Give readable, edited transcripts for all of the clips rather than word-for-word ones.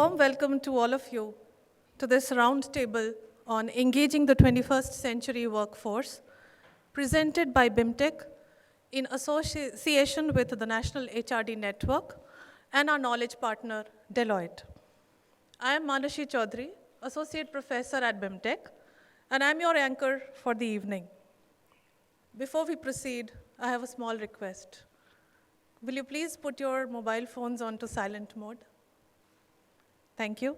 warm welcome to all of you to this roundtable on engaging the 21st century workforce, presented by BIMTech in association with the National HRD Network and our knowledge partner, Deloitte. I am Manashi Chaudhary, Associate Professor at BIMTech, and I'm your anchor for the evening. Before we proceed, I have a small request. Will you please put your mobile phones onto silent mode? Thank you.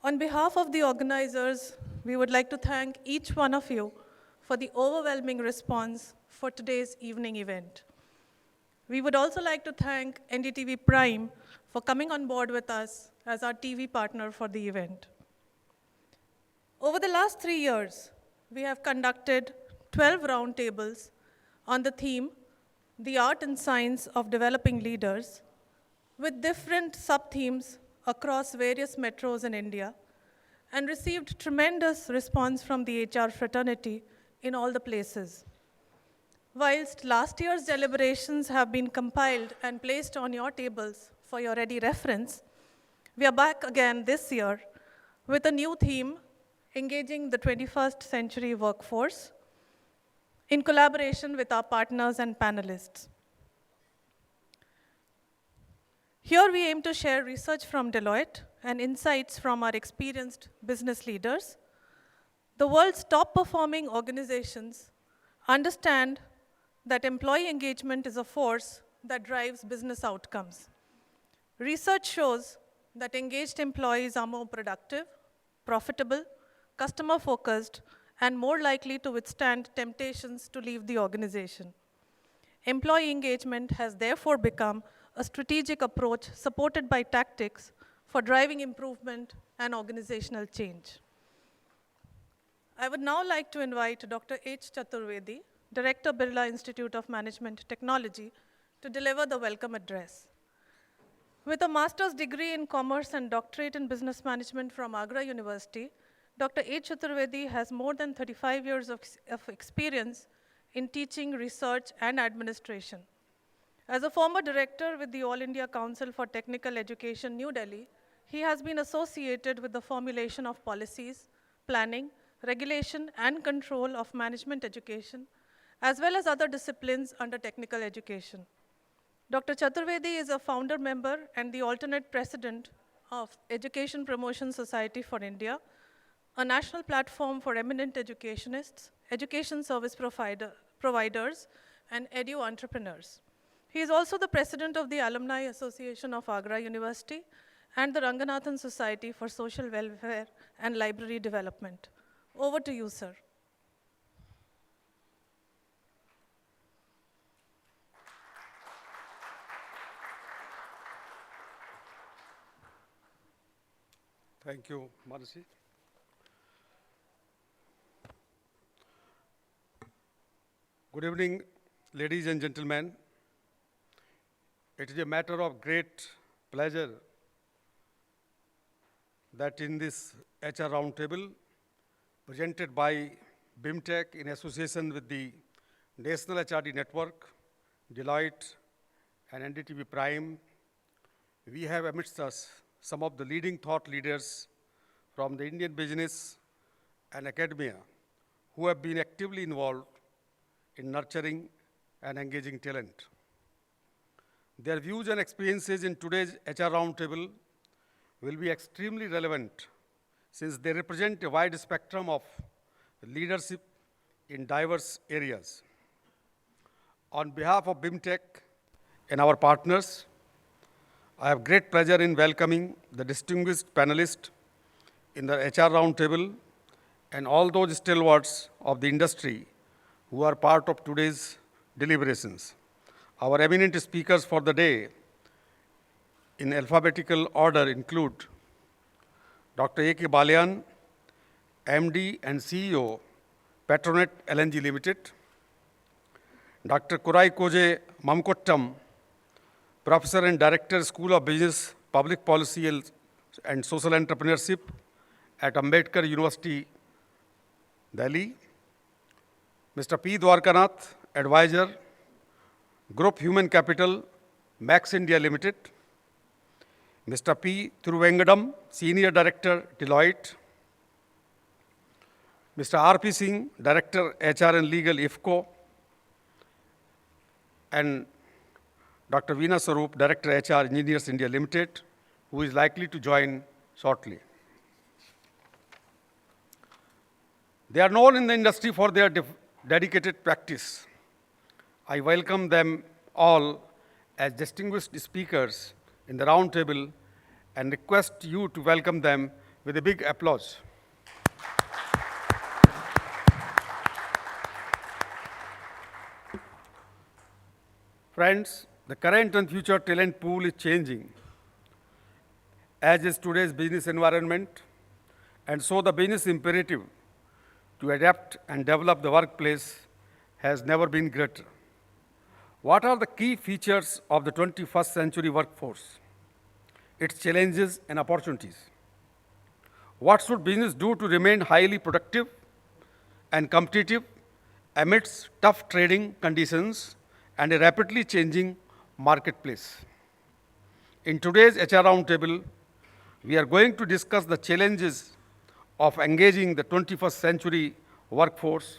On behalf of the organizers, we would like to thank each one of you for the overwhelming response for today's evening event. We would also like to thank NDTV Prime for coming on board with us as our TV partner for the event. Over the last 3 years, we have conducted 12 roundtables on the theme, The Art and Science of Developing Leaders, with different sub-themes across various metros in India, and received tremendous response from the HR fraternity in all the places. Whilst last year's deliberations have been compiled and placed on your tables for your ready reference, we are back again this year with a new theme, engaging the 21st century workforce, in collaboration with our partners and panelists. Here we aim to share research from Deloitte and insights from our experienced business leaders. The world's top performing organizations understand that employee engagement is a force that drives business outcomes. Research shows that engaged employees are more productive, profitable, customer-focused, and more likely to withstand temptations to leave the organization. Employee engagement has therefore become a strategic approach supported by tactics for driving improvement and organizational change. I would now like to invite Dr. H. Chaturvedi, Director, Birla Institute of Management Technology, to deliver the welcome address. With a master's degree in commerce and doctorate in business management from Agra University, Dr. H. Chaturvedi has more than 35 years of experience in teaching, research, and administration. As a former director with the All India Council for Technical Education, New Delhi, he has been associated with the formulation of policies, planning, regulation, and control of management education, as well as other disciplines under technical education. Dr. Chaturvedi is a founder member and the alternate president of Education Promotion Society for India, a national platform for eminent educationists, education service providers, and edu entrepreneurs. He is also the president of the Alumni Association of Agra University and the Ranganathan Society for Social Welfare and Library Development. Over to you, sir. Thank you, Manashi. Good evening, ladies and gentlemen. It is a matter of great pleasure that in this HR Roundtable, presented by BIMTech in association with the National HRD Network, Deloitte, and NDTV Prime, we have amidst us some of the leading thought leaders from the Indian business and academia who have been actively involved in nurturing and engaging talent. Their views and experiences in today's HR Roundtable will be extremely relevant since they represent a wide spectrum of leadership in diverse areas. On behalf of BIMTech and our partners, I have great pleasure in welcoming the distinguished panelists in the HR Roundtable and all those stalwarts of the industry who are part of today's deliberations. Our eminent speakers for the day in alphabetical order include Dr. A.K. Balian, MD and CEO, Petronet LNG Limited; Dr. Kurai Koje Mamkottam, Professor and Director, School of Business, Public Policy and Social Entrepreneurship at Ambedkar University, Delhi; Mr. P. Dwarkanath, Advisor, Group Human Capital, Max India Limited; Mr. P. Thiruvengadam, Senior Director, Deloitte, Mr. R.P. Singh, Director, HR and Legal, IFCO, and Dr. Veena Sarup, Director, HR, Engineers India Limited, who is likely to join shortly. They are known in the industry for their dedicated practice. I welcome them all as distinguished speakers in the round table and request you to welcome them with a big applause. Friends, the current and future talent pool is changing, as is today's business environment, and so the business imperative to adapt and develop the workplace has never been greater. What are the key features of the 21st century workforce? Its challenges and opportunities. What should business do to remain highly productive and competitive amidst tough trading conditions and a rapidly changing marketplace? In today's HR Roundtable, we are going to discuss the challenges of engaging the 21st century workforce,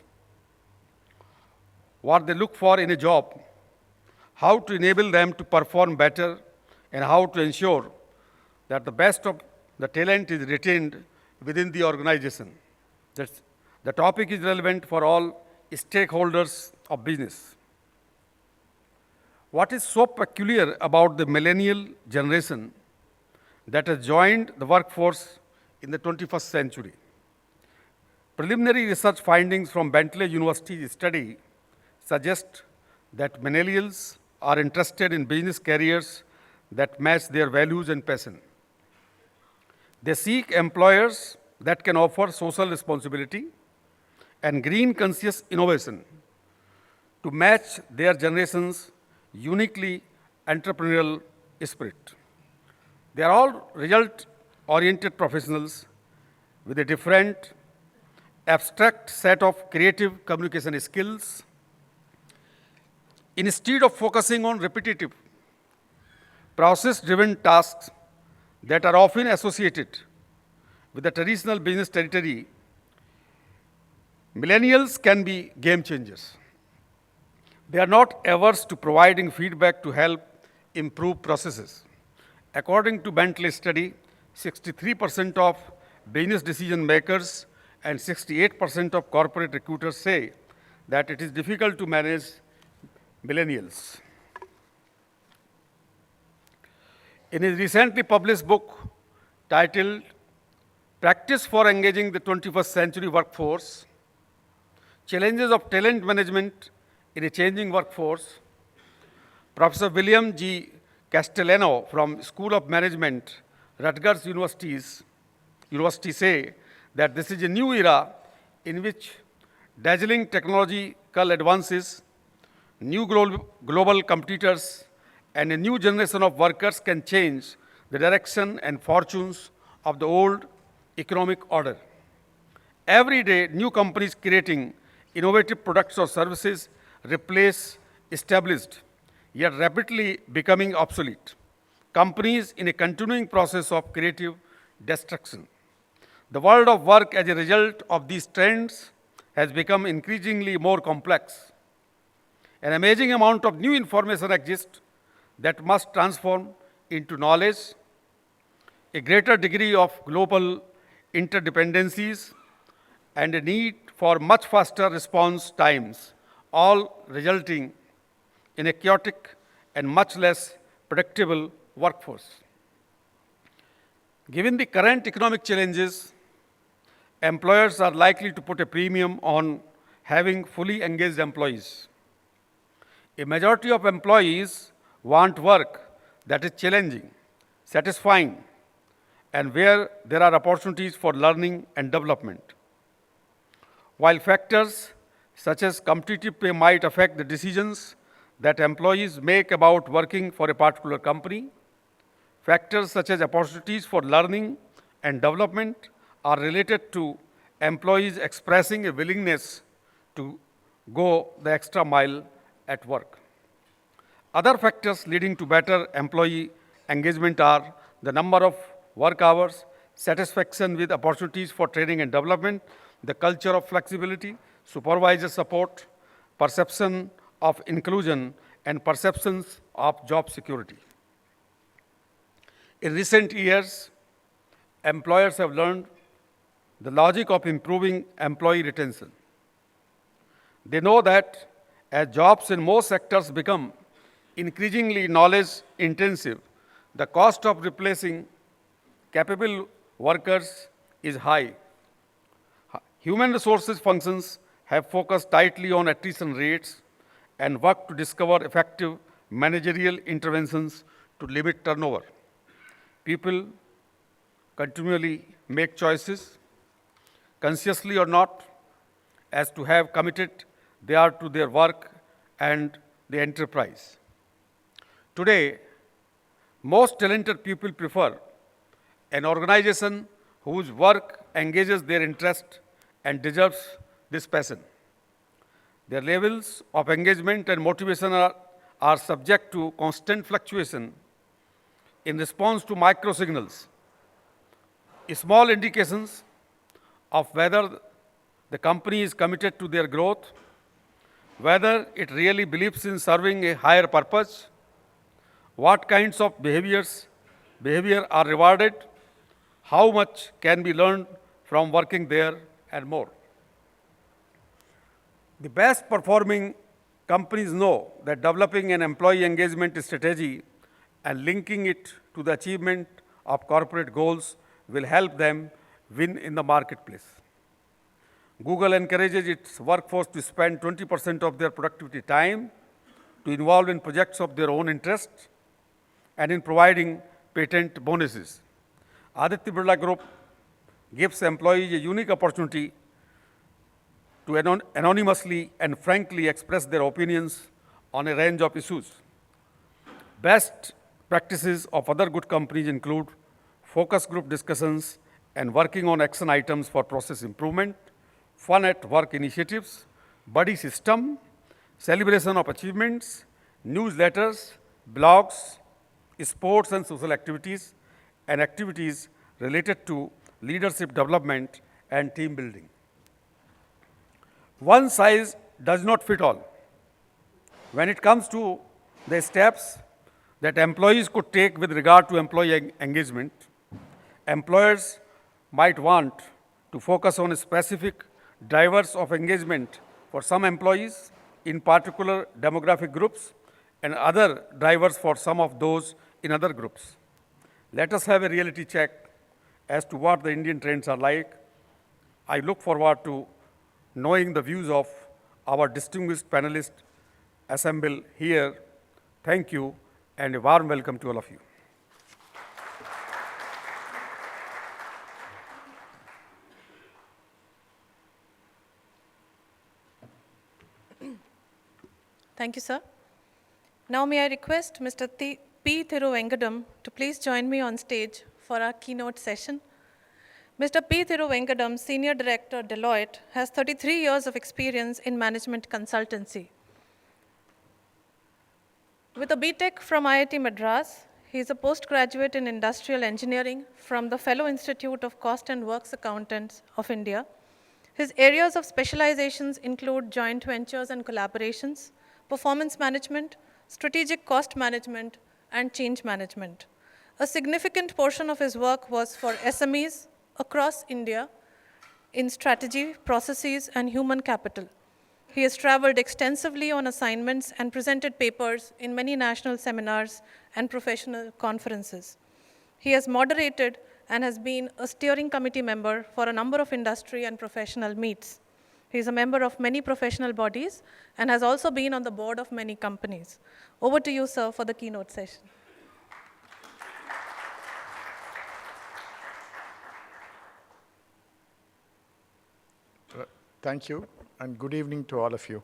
what they look for in a job, how to enable them to perform better, and how to ensure that the best of the talent is retained within the organization. The topic is relevant for all stakeholders of business. What is so peculiar about the millennial generation that has joined the workforce in the 21st century? Preliminary research findings from Bentley University's study suggest that millennials are interested in business careers that match their values and passion. They seek employers that can offer social responsibility and green conscious innovation to match their generation's uniquely entrepreneurial spirit. They are all result-oriented professionals with a different, abstract set of creative communication skills. Instead of focusing on repetitive, process-driven tasks that are often associated with the traditional business territory, millennials can be game changers. They are not averse to providing feedback to help improve processes. According to Bentley study, 63% of business decision makers and 68% of corporate recruiters say that it is difficult to manage millennials. In his recently published book titled Practice for Engaging the 21st Century Workforce, Challenges of Talent Management in a Changing Workforce, Professor William G. Castellano from School of Management, Rutgers University say that this is a new era in which dazzling technological advances, new global competitors, and a new generation of workers can change the direction and fortunes of the old economic order. Every day, new companies creating innovative products or services replace established, yet rapidly becoming obsolete companies in a continuing process of creative destruction. The world of work as a result of these trends has become increasingly more complex. An amazing amount of new information exists that must transform into knowledge, a greater degree of global interdependencies, and a need for much faster response times, all resulting in a chaotic and much less predictable workforce. Given the current economic challenges, employers are likely to put a premium on having fully engaged employees. A majority of employees want work that is challenging, satisfying, and where there are opportunities for learning and development. While factors such as competitive pay might affect the decisions that employees make about working for a particular company, factors such as opportunities for learning and development are related to employees expressing a willingness to go the extra mile at work. Other factors leading to better employee engagement are the number of work hours, satisfaction with opportunities for training and development, the culture of flexibility, supervisor support, perception of inclusion, and perceptions of job security. In recent years, employers have learned the logic of improving employee retention. They know that as jobs in most sectors become increasingly knowledge intensive, the cost of replacing capable workers is high. Human resources functions have focused tightly on attrition rates and worked to discover effective managerial interventions to limit turnover. People continually make choices, consciously or not, as to have committed they are to their work and the enterprise. Today, most talented people prefer an organization whose work engages their interest and deserves this passion. Their levels of engagement and motivation are subject to constant fluctuation in response to microsignals, small indications of whether the company is committed to their growth, whether it really believes in serving a higher purpose, what kinds of behavior are rewarded, how much can be learned from working there, and more. The best performing companies know that developing an employee engagement strategy and linking it to the achievement of corporate goals will help them win in the marketplace. Google encourages its workforce to spend 20% of their productivity time to involve in projects of their own interest and in providing patent bonuses. Aditya Birla Group gives employees a unique opportunity to anonymously and frankly express their opinions on a range of issues. Best practices of other good companies include focus group discussions and working on action items for process improvement, fun at work initiatives, buddy system, celebration of achievements, newsletters, blogs, sports and social activities, and activities related to leadership development and team building. One size does not fit all. When it comes to the steps that employees could take with regard to employee engagement, employers might want to focus on specific drivers of engagement for some employees in particular demographic groups and other drivers for some of those in other groups. Let us have a reality check as to what the Indian trends are like. I look forward to knowing the views of our distinguished panelists assembled here. Thank you, and a warm welcome to all of you. Thank you, sir. Now may I request Mr. P. Thiruvengadam to please join me on stage for our keynote session. Mr. P. Thiruvengadam, Senior Director, Deloitte, has 33 years of experience in management consultancy. With a BTech from IIT Madras, he is a postgraduate in industrial engineering from the Fellow Institute of Cost and Works Accountants of India. His areas of specializations include joint ventures and collaborations, performance management, strategic cost management, and change management. A significant portion of his work was for SMEs across India in strategy, processes, and human capital. He has traveled extensively on assignments and presented papers in many national seminars and professional conferences. He has moderated and has been a steering committee member for a number of industry and professional meets. He is a member of many professional bodies and has also been on the board of many companies. Over to you, sir, for the keynote session. Thank you, and good evening to all of you.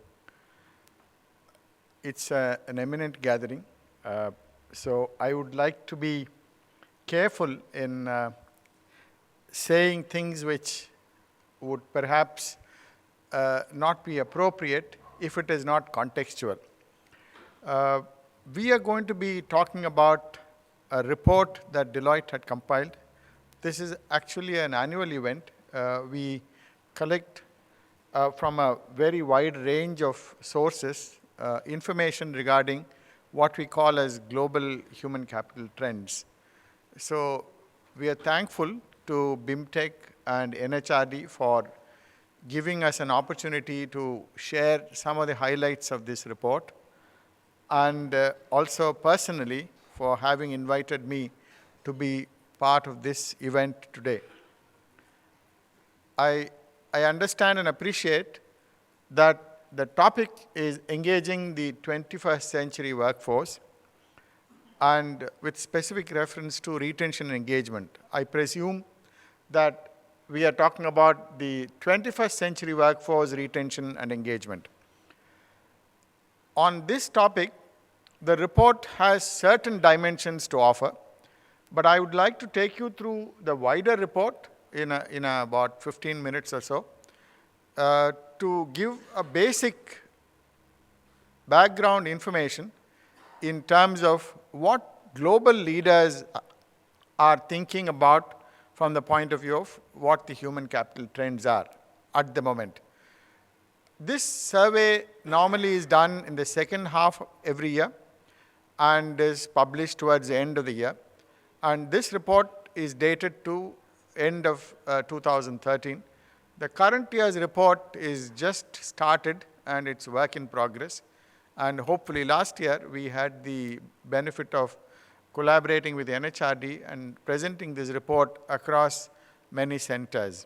It's an eminent gathering, so I would like to be careful in saying things which would perhaps not be appropriate if it is not contextual. We are going to be talking about a report that Deloitte had compiled. This is actually an annual event. We collect from a very wide range of sources information regarding what we call as global human capital trends. So we are thankful to BIMTech and NHRD for giving us an opportunity to share some of the highlights of this report, and also personally for having invited me to be part of this event today. I understand and appreciate that the topic is engaging the 21st century workforce, and with specific reference to retention and engagement. I presume that we are talking about the 21st century workforce retention and engagement. On this topic, the report has certain dimensions to offer, but I would like to take you through the wider report in about 15 minutes or so to give a basic background information in terms of what global leaders are thinking about from the point of view of what the human capital trends are at the moment. This survey normally is done in the second half every year and is published towards the end of the year. And this report is dated to end of 2013. The current year's report is just started and it's work in progress. And hopefully last year we had the benefit of collaborating with NHRD and presenting this report across many centers.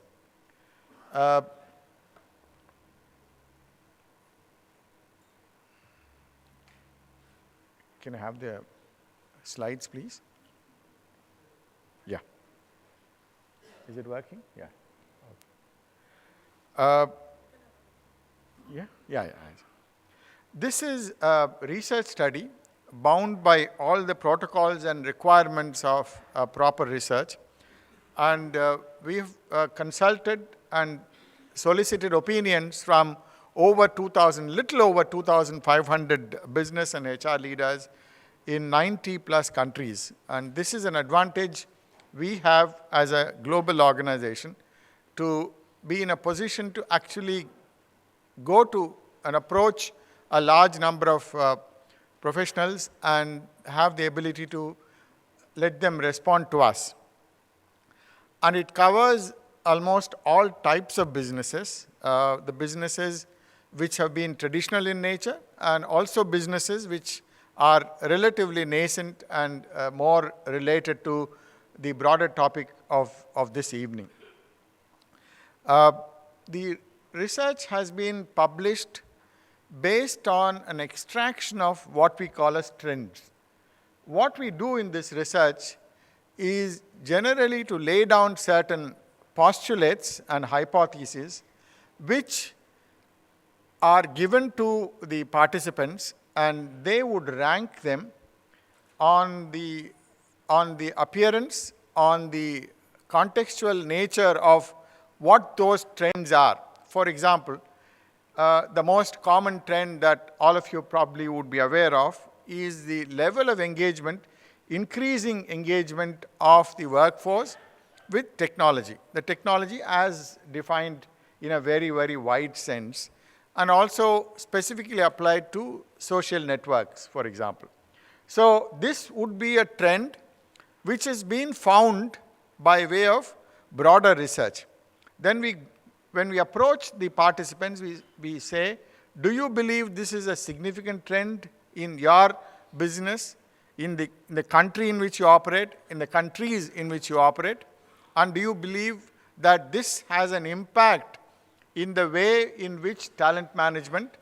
Can I have the slides, please? Yeah. Is it working? Yeah. Yeah. This is a research study bound by all the protocols and requirements of proper research. And we've consulted and solicited opinions from little over 2,500 business and HR leaders in 90 plus countries. And this is an advantage we have as a global organization to be in a position to actually go to and approach a large number of professionals and have the ability to let them respond to us. And it covers almost all types of businesses, the businesses which have been traditional in nature and also businesses which are relatively nascent and more related to the broader topic of this evening. The research has been published based on an extraction of what we call as trends. What we do in this research is generally to lay down certain postulates and hypotheses which are given to the participants, and they would rank them on the appearance, on the contextual nature of what those trends are. For example, the most common trend that all of you probably would be aware of is the level of engagement, increasing engagement of the workforce with technology. The technology as defined in a very, very wide sense, and also specifically applied to social networks, for example. So this would be a trend which has been found by way of broader research. Then when we approach the participants, we say, do you believe this is a significant trend in your business, in the country in which you operate, in the countries in which you operate? And do you believe that this has an impact in the way in which talent management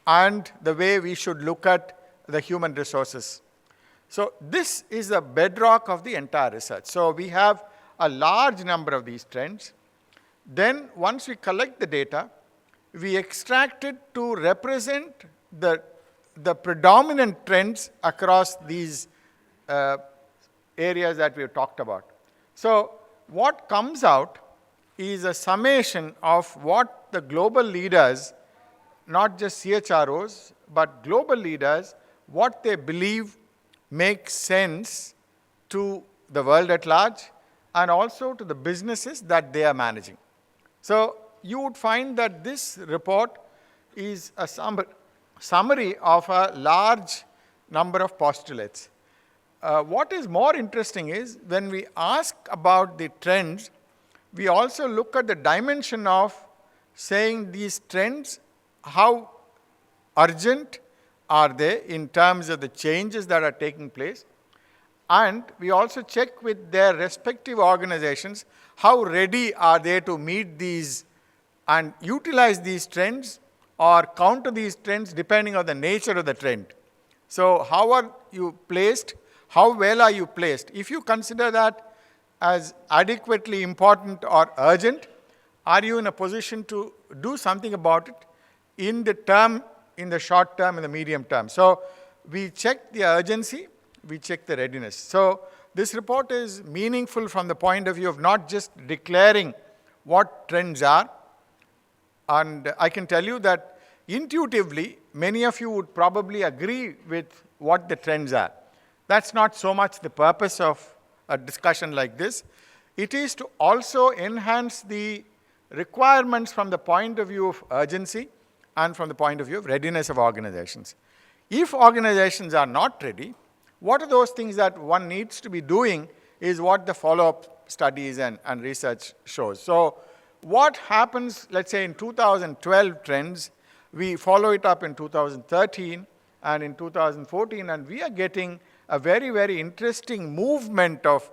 and the way we should look at the human resources? So this is the bedrock of the entire research. So we have a large number of these trends. Then once we collect the data, we extract it to represent the predominant trends across these areas that we have talked about. So what comes out is a summation of what the global leaders, not just CHROs, but global leaders, what they believe makes sense to the world at large and also to the businesses that they are managing. So you would find that this report is a summary of a large number of postulates. What is more interesting is when we ask about the trends, we also look at the dimension of saying these trends, how urgent are they in terms of the changes that are taking place. And we also check with their respective organizations, how ready are they to meet these and utilize these trends or counter these trends depending on the nature of the trend. So how are you placed? How well are you placed? If you consider that as adequately important or urgent, are you in a position to do something about it in the short term, in the medium term? So we check the urgency, we check the readiness. So this report is meaningful from the point of view of not just declaring what trends are. And I can tell you that intuitively, many of you would probably agree with what the trends are. That's not so much the purpose of a discussion like this. It is to also enhance the requirements from the point of view of urgency and from the point of view of readiness of organizations. If organizations are not ready, what are those things that one needs to be doing is what the follow-up studies and research shows. So what happens, let's say in 2012 trends, we follow it up in 2013 and in 2014, and we are getting a very, very interesting movement of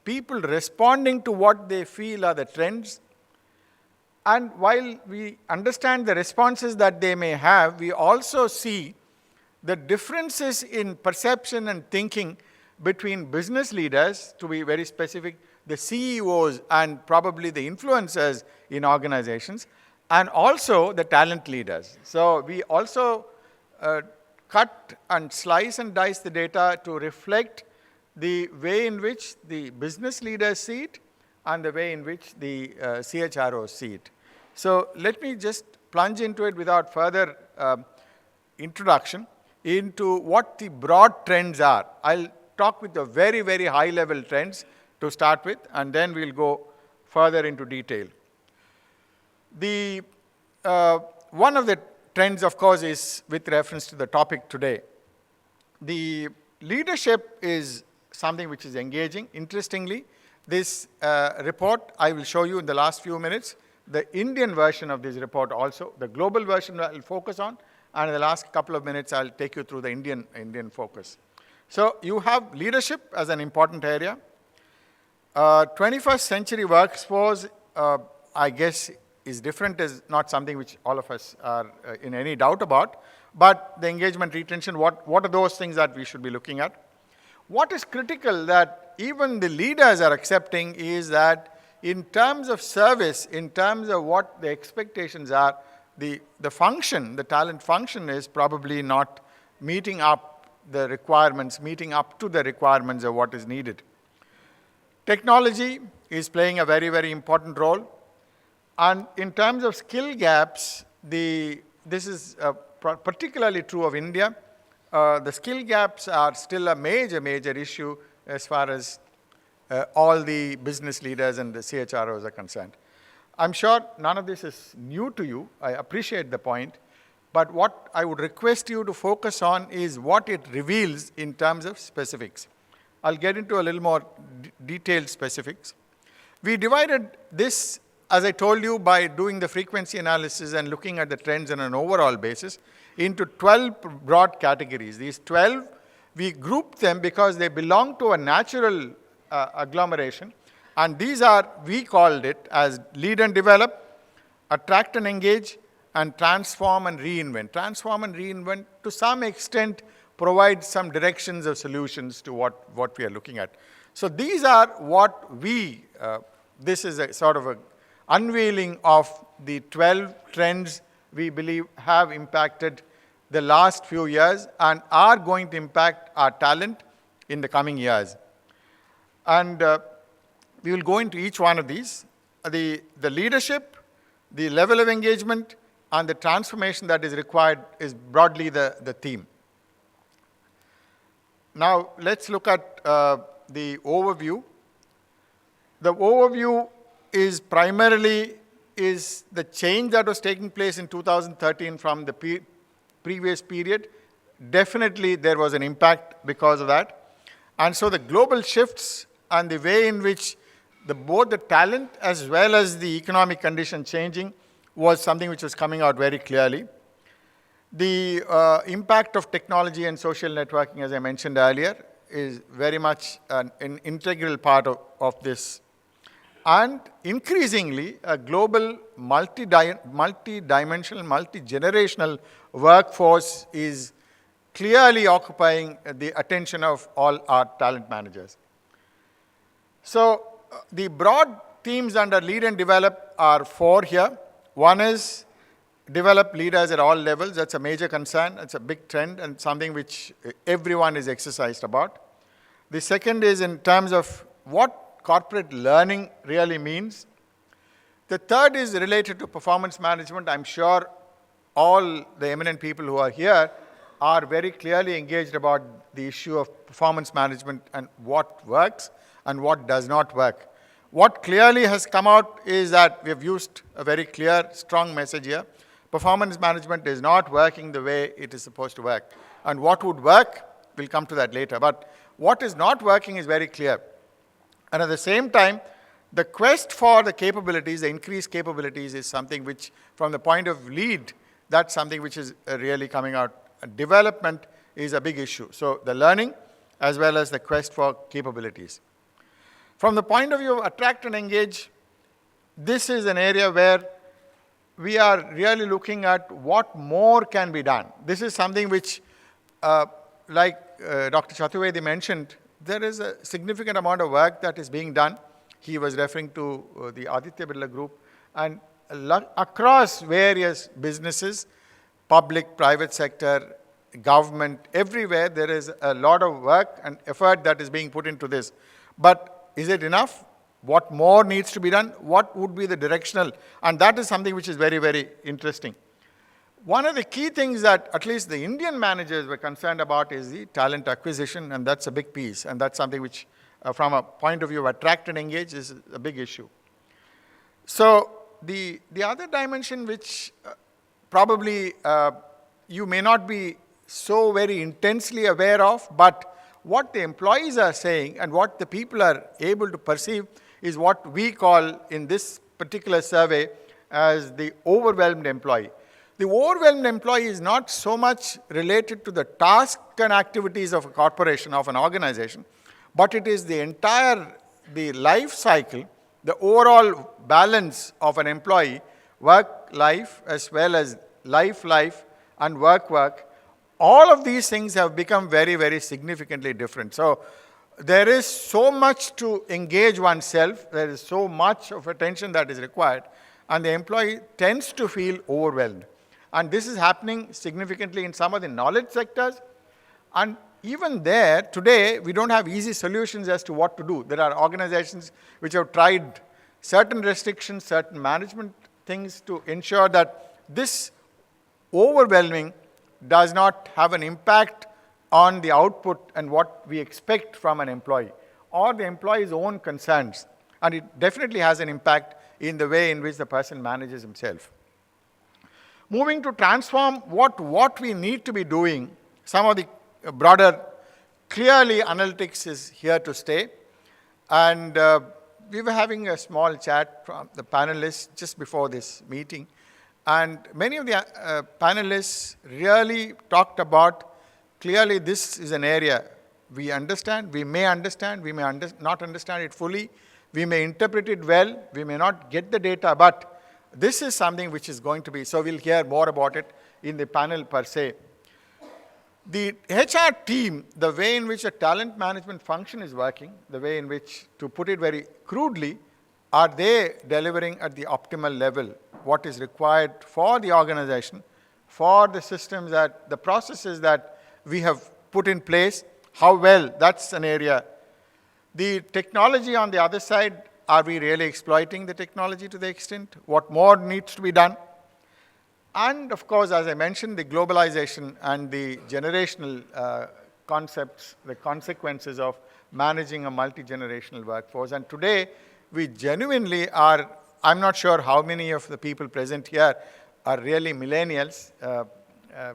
people responding to what they feel are the trends. And while we understand the responses that they may have, we also see the differences in perception and thinking between business leaders, to be very specific, the CEOs and probably the influencers in organizations, and also the talent leaders. So we also cut and slice and dice the data to reflect the way in which the business leaders see it and the way in which the CHROs see it. So let me just plunge into it without further introduction into what the broad trends are. I'll talk with the very, very high level trends to start with, and then we'll go further into detail. The one of the trends, of course, is with reference to the topic today. The leadership is something which is engaging. Interestingly, this report I will show you in the last few minutes, the Indian version of this report also. The global version I will focus on, and in the last couple of minutes I'll take you through the Indian focus. So you have leadership as an important area. 21st century workforce, I guess, is different, is not something which all of us are in any doubt about. But the engagement retention, what are those things that we should be looking at? What is critical that even the leaders are accepting is that in terms of service, in terms of what the expectations are, the function, the talent function is probably not meeting up the requirements, meeting up to the requirements of what is needed. Technology is playing a very, very important role. And in terms of skill gaps, this is particularly true of India. The skill gaps are still a major, major issue as far as all the business leaders and the CHROs are concerned. I'm sure none of this is new to you. I appreciate the point. But what I would request you to focus on is what it reveals in terms of specifics. I'll get into a little more detailed specifics. We divided this, as I told you, by doing the frequency analysis and looking at the trends on an overall basis, into 12 broad categories. These 12, we grouped them because they belong to a natural agglomeration. And these are, we called it as lead and develop, attract and engage, and transform and reinvent. Transform and reinvent, to some extent, provide some directions or solutions to what we are looking at. So these are what this is a sort of an unveiling of the 12 trends we believe have impacted the last few years and are going to impact our talent in the coming years. And we will go into each one of these. The leadership, the level of engagement, and the transformation that is required is broadly the theme. Now, let's look at the overview. The overview is primarily the change that was taking place in 2013 from the previous period. Definitely there was an impact because of that. And so the global shifts and the way in which both the talent as well as the economic condition changing was something which was coming out very clearly. The impact of technology and social networking, as I mentioned earlier, is very much an integral part of this. And increasingly, a global multi-dimensional, multi-generational workforce is clearly occupying the attention of all our talent managers. So the broad themes under lead and develop are 4 here. One is develop leaders at all levels. That's a major concern. It's a big trend and something which everyone is exercised about. The second is in terms of what corporate learning really means. The third is related to performance management. I'm sure all the eminent people who are here are very clearly engaged about the issue of performance management and what works and what does not work. What clearly has come out is that we have used a very clear, strong message here. Performance management is not working the way it is supposed to work. And what would work, we'll come to that later. But what is not working is very clear. And at the same time, the quest for the capabilities, the increased capabilities, is something which, from the point of lead, that's something which is really coming out. Development is a big issue. So the learning as well as the quest for capabilities. From the point of view of attract and engage, this is an area where we are really looking at what more can be done. This is something which, like Dr. Chaturvedi mentioned, there is a significant amount of work that is being done. He was referring to the Aditya Birla Group. And across various businesses, public, private sector, government, everywhere, there is a lot of work and effort that is being put into this. But is it enough? What more needs to be done? What would be the directional? And that is something which is very, very interesting. One of the key things that at least the Indian managers were concerned about is the talent acquisition, and that's a big piece. And that's something which, from a point of view of attract and engage, is a big issue. So the other dimension which probably you may not be so very intensely aware of, but what the employees are saying and what the people are able to perceive is what we call in this particular survey as the overwhelmed employee. The overwhelmed employee is not so much related to the task and activities of a corporation, of an organization, but it is the entire, the life cycle, the overall balance of an employee, work-life as well as life-life and work-work. All of these things have become very, very significantly different. So there is so much to engage oneself, there is so much of attention that is required, and the employee tends to feel overwhelmed. And this is happening significantly in some of the knowledge sectors. And even there, today, we don't have easy solutions as to what to do. There are organizations which have tried certain restrictions, certain management things to ensure that this overwhelming does not have an impact on the output and what we expect from an employee or the employee's own concerns. And it definitely has an impact in the way in which the person manages himself. Moving to transform what we need to be doing, some of the broader, clearly analytics is here to stay. And we were having a small chat from the panelists just before this meeting. And many of the panelists really talked about, clearly this is an area we understand, we may not understand it fully, we may interpret it well, we may not get the data, but this is something which is going to be, so we'll hear more about it in the panel per se. The HR team, the way in which a talent management function is working, the way in which, to put it very crudely, are they delivering at the optimal level what is required for the organization, for the systems that, the processes that we have put in place, how well, that's an area. The technology on the other side, are we really exploiting the technology to the extent? What more needs to be done? And of course, as I mentioned, the globalization and the generational concepts, the consequences of managing a multi-generational workforce. And today, we genuinely are, I'm not sure how many of the people present here are really millennials.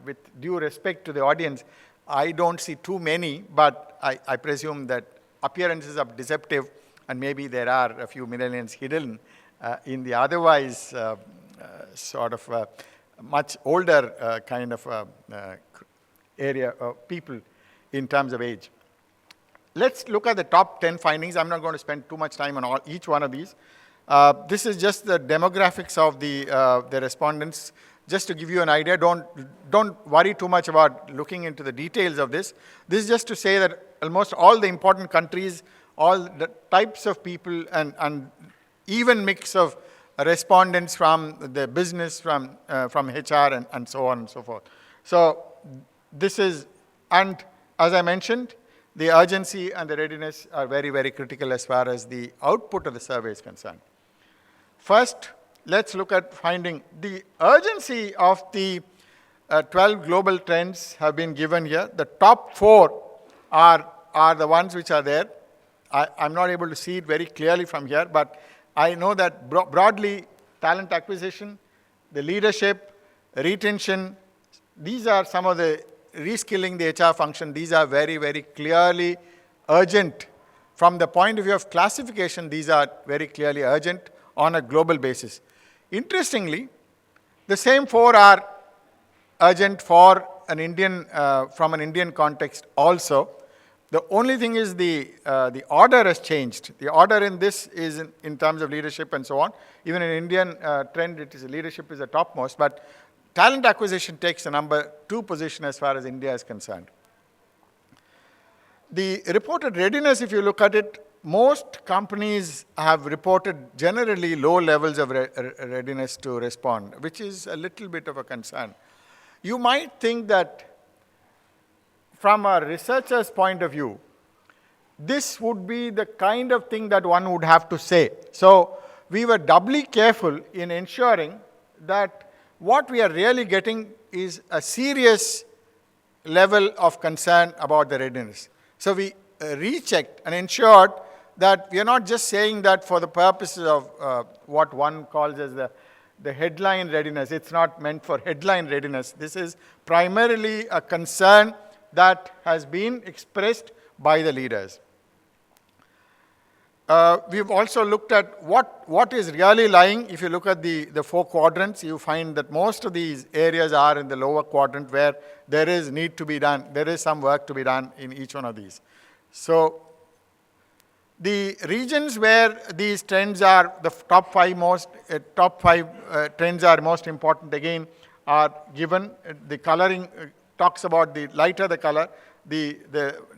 With due respect to the audience, I don't see too many, but I presume that appearances are deceptive, and maybe there are a few millennials hidden in the otherwise sort of much older kind of area of people in terms of age. Let's look at the top 10 findings. I'm not going to spend too much time on each one of these. This is just the demographics of the respondents. Just to give you an idea, don't worry too much about looking into the details of this. This is just to say that almost all the important countries, all the types of people, and even mix of respondents from the business, from HR, and so on and so forth. So this is, and as I mentioned, the urgency and the readiness are very, very critical as far as the output of the survey is concerned. First, let's look at finding the urgency of the 12 global trends have been given here. The top 4 are the ones which are there. I'm not able to see it very clearly from here, but I know that broadly, talent acquisition, the leadership, retention, these are some of the reskilling the HR function. These are very, very clearly urgent. From the point of view of classification, these are very clearly urgent on a global basis. Interestingly, the same 4 are urgent for an Indian, from an Indian context also. The only thing is the order has changed. The order in this is in terms of leadership and so on. Even in Indian trend, it is leadership is the topmost, but talent acquisition takes the number 2 position as far as India is concerned. The reported readiness, if you look at it, most companies have reported generally low levels of readiness to respond, which is a little bit of a concern. You might think that from a researcher's point of view, this would be the kind of thing that one would have to say. So we were doubly careful in ensuring that what we are really getting is a serious level of concern about the readiness. So we rechecked and ensured that we are not just saying that for the purposes of what one calls as the headline readiness. It's not meant for headline readiness. This is primarily a concern that has been expressed by the leaders. We've also looked at what is really lying. If you look at the 4 quadrants, you find that most of these areas are in the lower quadrant where there is need to be done. There is some work to be done in each one of these. So the regions where these trends are, the top 5 trends are most important again are given. The coloring talks about the lighter the color, the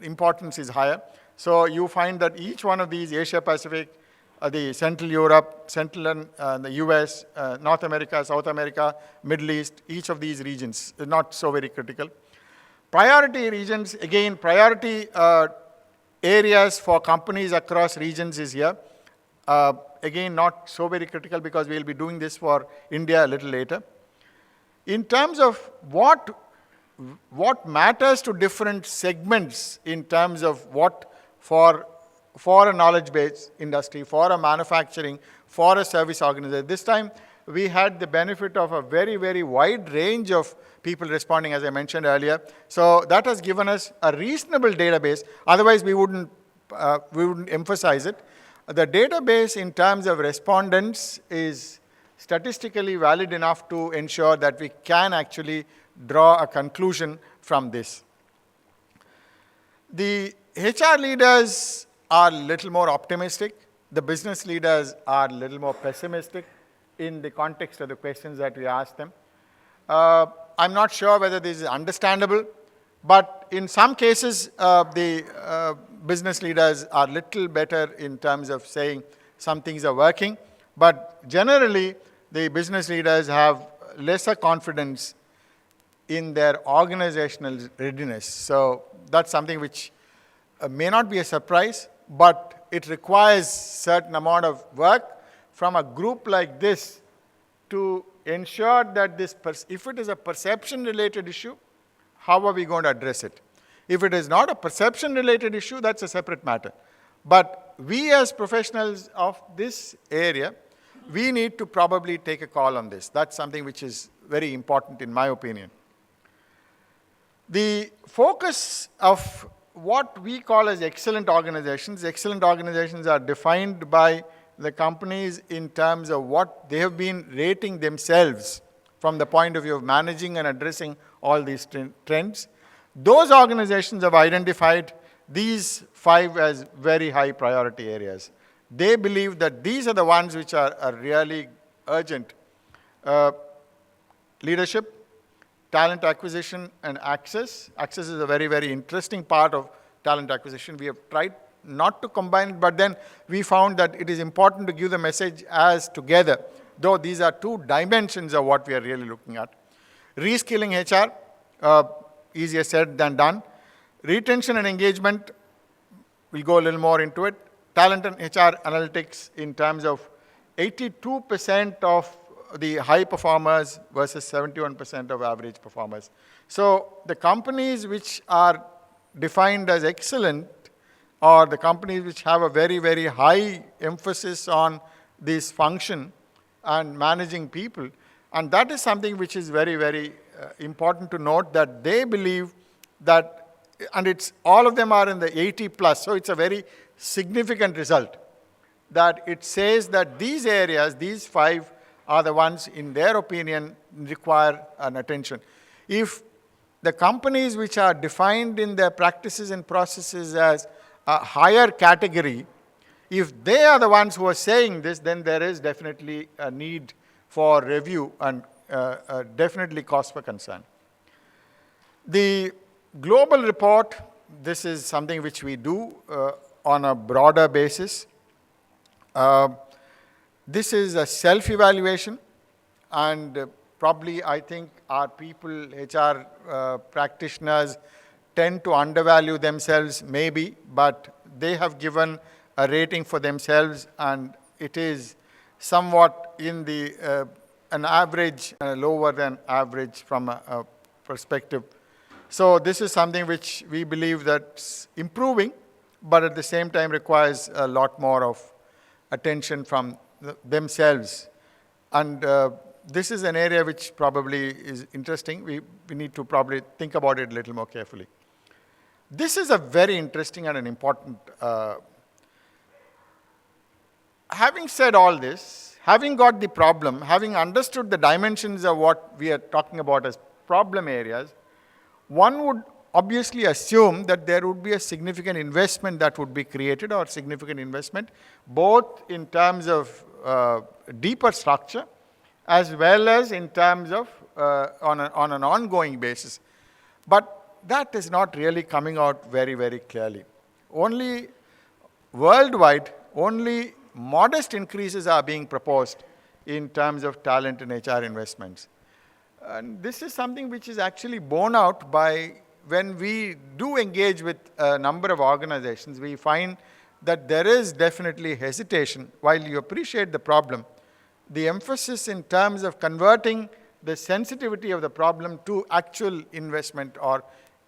importance is higher. So you find that each one of these, Asia Pacific, the Central Europe, Central and the US, North America, South America, Middle East, each of these regions is not so very critical. Priority regions, again, priority areas for companies across regions is here. Again, not so very critical because we'll be doing this for India a little later. In terms of what matters to different segments in terms of what for a knowledge-based industry, for a manufacturing, for a service organization. This time, we had the benefit of a very, very wide range of people responding, as I mentioned earlier. So that has given us a reasonable database. Otherwise, we wouldn't emphasize it. The database in terms of respondents is statistically valid enough to ensure that we can actually draw a conclusion from this. The HR leaders are a little more optimistic. The business leaders are a little more pessimistic in the context of the questions that we asked them. I'm not sure whether this is understandable, but in some cases, the business leaders are a little better in terms of saying some things are working, but generally, the business leaders have lesser confidence in their organizational readiness. So that's something which may not be a surprise, but it requires certain amount of work from a group like this to ensure that this, if it is a perception-related issue, how are we going to address it? If it is not a perception-related issue, that's a separate matter. But we as professionals of this area, we need to probably take a call on this. That's something which is very important in my opinion. The focus of what we call as excellent organizations are defined by the companies in terms of what they have been rating themselves from the point of view of managing and addressing all these trends. Those organizations have identified these 5 as very high priority areas. They believe that these are the ones which are really urgent. Leadership, talent acquisition, and access. Access is a very, very interesting part of talent acquisition. We have tried not to combine it, but then we found that it is important to give the message as together, though these are 2 dimensions of what we are really looking at. Reskilling HR, easier said than done. Retention and engagement, we'll go a little more into it. Talent and HR analytics in terms of 82% of the high performers versus 71% of average performers. So the companies which are defined as excellent or the companies which have a very, very high emphasis on this function and managing people, and that is something which is very, very important to note, that they believe that, and it's all of them are in the 80 plus, so it's a very significant result, that it says that these areas, these 5 are the ones, in their opinion, require an attention. If the companies which are defined in their practices and processes as a higher category, if they are the ones who are saying this, then there is definitely a need for review and definitely cause for concern. The global report, this is something which we do on a broader basis. This is a self-evaluation, and probably I think our people, HR practitioners, tend to undervalue themselves maybe, but they have given a rating for themselves, and it is somewhat in the an average, lower than average from a perspective. So this is something which we believe that's improving, but at the same time requires a lot more of attention from themselves. And this is an area which probably is interesting. We need to probably think about it a little more carefully. This is a very interesting and an important. Having said all this, having got the problem, having understood the dimensions of what we are talking about as problem areas, one would obviously assume that there would be a significant investment that would be created, or significant investment, both in terms of deeper structure as well as in terms of on an ongoing basis. But that is not really coming out very, very clearly. Only worldwide, only modest increases are being proposed in terms of talent and HR investments. And this is something which is actually borne out by when we do engage with a number of organizations. We find that there is definitely hesitation. While you appreciate the problem, the emphasis in terms of converting the sensitivity of the problem to actual investment or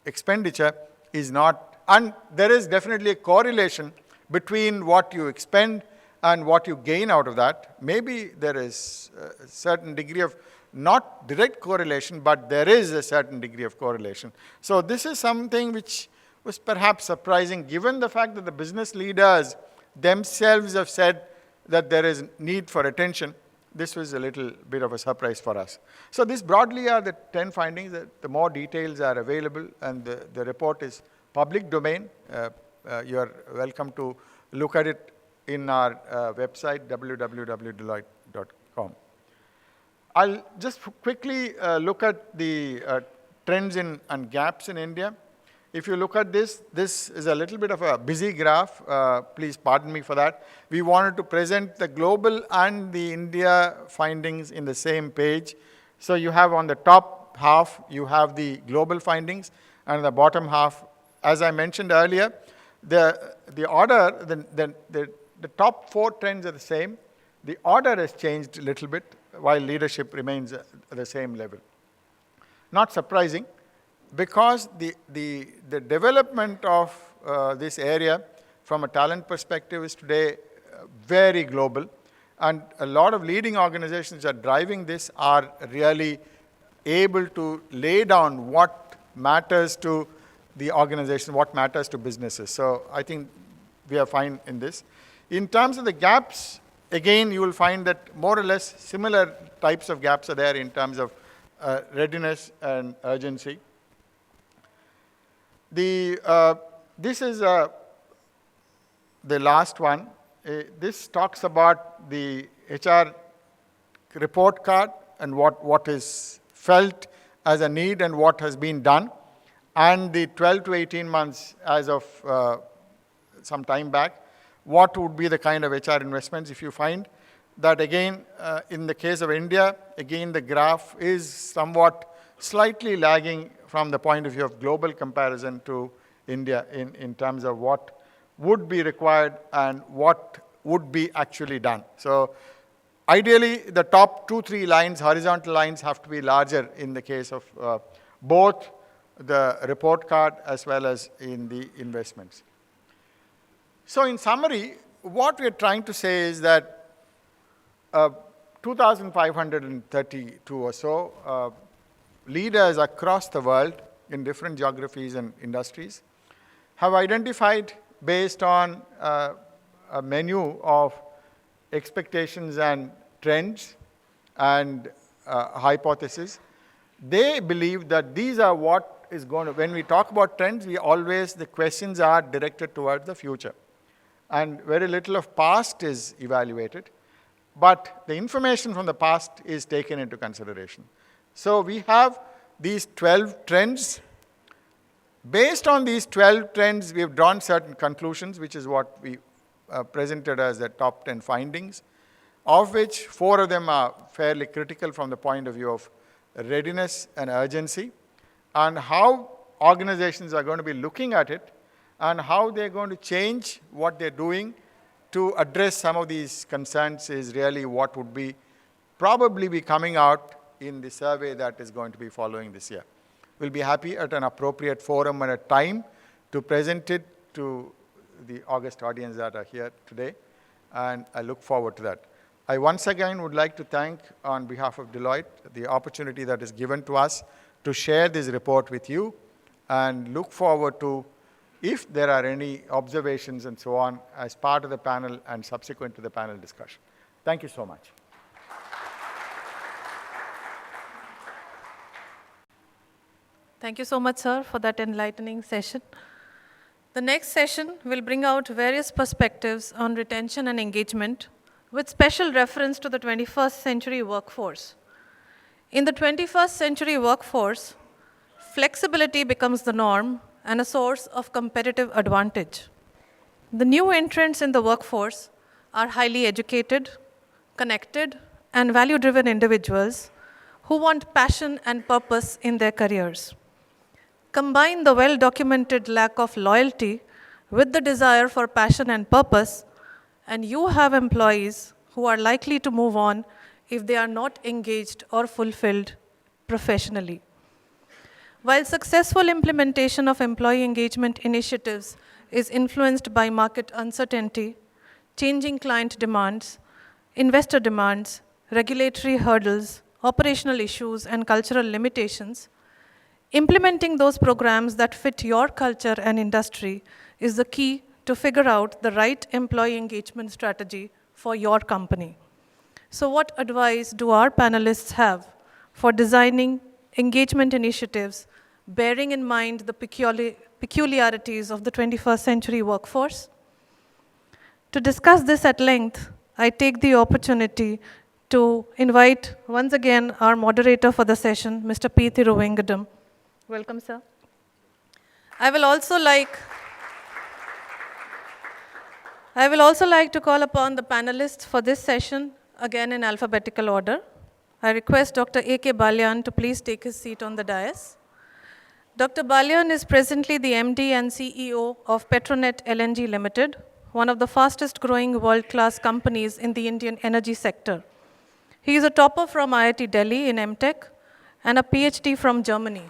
expenditure is not. And there is definitely a correlation between what you expend and what you gain out of that. Maybe there is a certain degree of not direct correlation, but there is a certain degree of correlation. So this is something which was perhaps surprising, given the fact that the business leaders themselves have said that there is need for attention. This was a little bit of a surprise for us. So this broadly are the 10 findings. The more details are available, and the report is public domain. You are welcome to look at it in our website, www.deloitte.com. I'll just quickly look at the trends and gaps in India. If you look at this, this is a little bit of a busy graph. Please pardon me for that. We wanted to present the global and the India findings in the same page. So you have on the top half, you have the global findings, and the bottom half, as I mentioned earlier, the order, the top 4 trends are the same. The order has changed a little bit, while leadership remains at the same level. Not surprising. because the development of this area from a talent perspective is today very global, and a lot of leading organizations that are driving this are really able to lay down what matters to the organization, what matters to businesses. So I think we are fine in this. In terms of the gaps, again, you will find that more or less similar types of gaps are there in terms of readiness and urgency. This is the last one. This talks about the HR report card and what is felt as a need and what has been done, and the 12 to 18 months as of some time back, what would be the kind of HR investments. If you find that, again, in the case of India, again, the graph is somewhat slightly lagging from the point of view of global comparison to India in terms of what would be required and what would be actually done. So ideally, the top 2-3 lines, horizontal lines, have to be larger in the case of both the report card as well as in the investments. So in summary, what we're trying to say is that 2,532 or so leaders across the world in different geographies and industries have identified, based on a menu of expectations and trends and hypotheses, they believe that these are what is going to, when we talk about trends, the questions are directed towards the future. And very little of past is evaluated, but the information from the past is taken into consideration. So we have these 12 trends. Based on these 12 trends, we have drawn certain conclusions, which is what we presented as the top 10 findings, of which 4 of them are fairly critical from the point of view of readiness and urgency, and how organizations are going to be looking at it, and how they're going to change what they're doing to address some of these concerns is really what would be probably be coming out in the survey that is going to be following this year. We'll be happy at an appropriate forum and a time to present it to the august audience that are here today, and I look forward to that. I once again would like to thank, on behalf of Deloitte, the opportunity that is given to us to share this report with you, and look forward to, if there are any observations and so on, as part of the panel and subsequent to the panel discussion. Thank you so much. Thank you so much, sir, for that enlightening session. The next session will bring out various perspectives on retention and engagement, with special reference to the 21st century workforce. In the 21st century workforce, flexibility becomes the norm and a source of competitive advantage. The new entrants in the workforce are highly educated, connected, and value-driven individuals who want passion and purpose in their careers. Combine the well-documented lack of loyalty with the desire for passion and purpose, and you have employees who are likely to move on if they are not engaged or fulfilled professionally. While successful implementation of employee engagement initiatives is influenced by market uncertainty, changing client demands, investor demands, regulatory hurdles, operational issues, and cultural limitations, implementing those programs that fit your culture and industry is the key to figure out the right employee engagement strategy for your company. So what advice do our panelists have for designing engagement initiatives bearing in mind the peculiarities of the 21st century workforce? To discuss this at length, I take the opportunity to invite once again our moderator for the session, Mr. P. Thiruvengadam. Welcome, sir. I will also like to call upon the panelists for this session, again in alphabetical order. I request Dr. A.K. Balyan to please take his seat on the dais. Dr. Balyan is presently the MD and CEO of Petronet LNG Limited, one of the fastest growing world-class companies in the Indian energy sector. He is a topper from IIT Delhi in MTech and a PhD from Germany.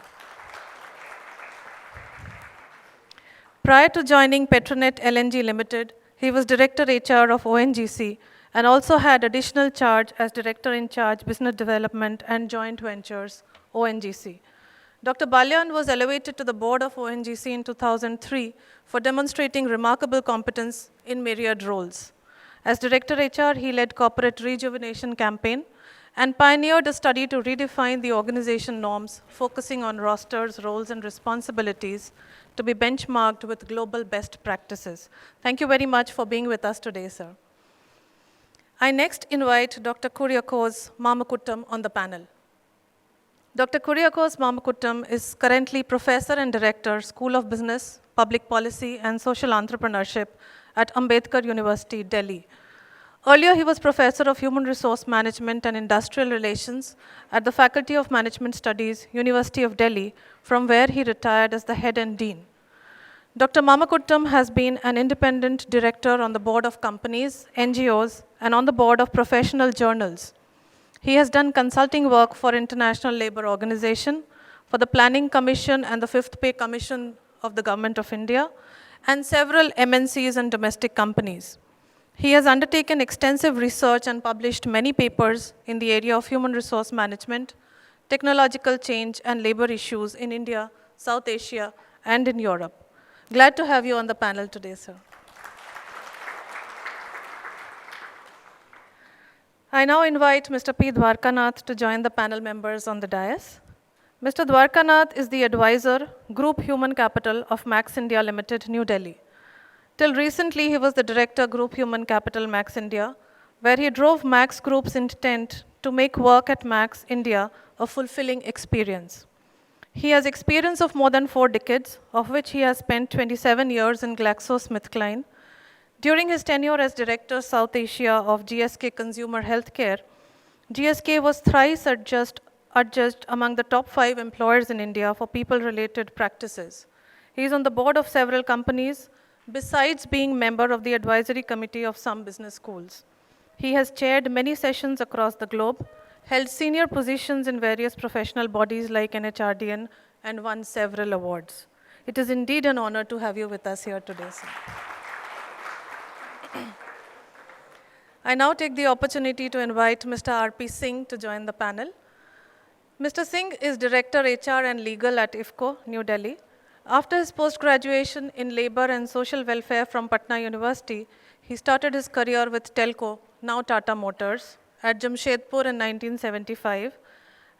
Prior to joining Petronet LNG Limited, he was Director HR of ONGC and also had additional charge as Director in Charge Business Development and Joint Ventures, ONGC. Dr. Balyan was elevated to the board of ONGC in 2003 for demonstrating remarkable competence in myriad roles. As Director HR, he led corporate rejuvenation campaign and pioneered a study to redefine the organization norms, focusing on rosters, roles, and responsibilities to be benchmarked with global best practices. Thank you very much for being with us today, sir. I next invite Dr. Kuriakose Mamakuttam on the panel. Dr. Kuriakose Mamakuttam is currently Professor and Director, School of Business, Public Policy, and Social Entrepreneurship at Ambedkar University, Delhi. Earlier, he was Professor of Human Resource Management and Industrial Relations at the Faculty of Management Studies, University of Delhi, from where he retired as the head and dean. Dr. Mamakuttam has been an independent director on the board of companies, NGOs, and on the board of professional journals. He has done consulting work for International Labour Organization, for the Planning Commission and the Fifth Pay Commission of the Government of India, and several MNCs and domestic companies. He has undertaken extensive research and published many papers in the area of human resource management, technological change, and labor issues in India, South Asia, and in Europe. Glad to have you on the panel today, sir. I now invite Mr. P. Dwarkanath to join the panel members on the dais. Mr. Dwarkanath is the advisor, Group Human Capital of Max India Limited, New Delhi. Till recently, he was the director, Group Human Capital, Max India, where he drove Max Group's intent to make work at Max India a fulfilling experience. He has experience of more than 4 decades, of which he has spent 27 years in GlaxoSmithKline. During his tenure as Director, South Asia of GSK Consumer Healthcare, GSK was thrice adjudged among the top 5 employers in India for people-related practices. He is on the board of several companies, besides being member of the advisory committee of some business schools. He has chaired many sessions across the globe, held senior positions in various professional bodies like NHRDN, and won several awards. It is indeed an honor to have you with us here today, sir. I now take the opportunity to invite Mr. R.P. Singh to join the panel. Mr. Singh is Director HR and Legal at IFCO, New Delhi. After his post-graduation in labor and social welfare from Patna University, he started his career with Telco, now Tata Motors, at Jamshedpur in 1975,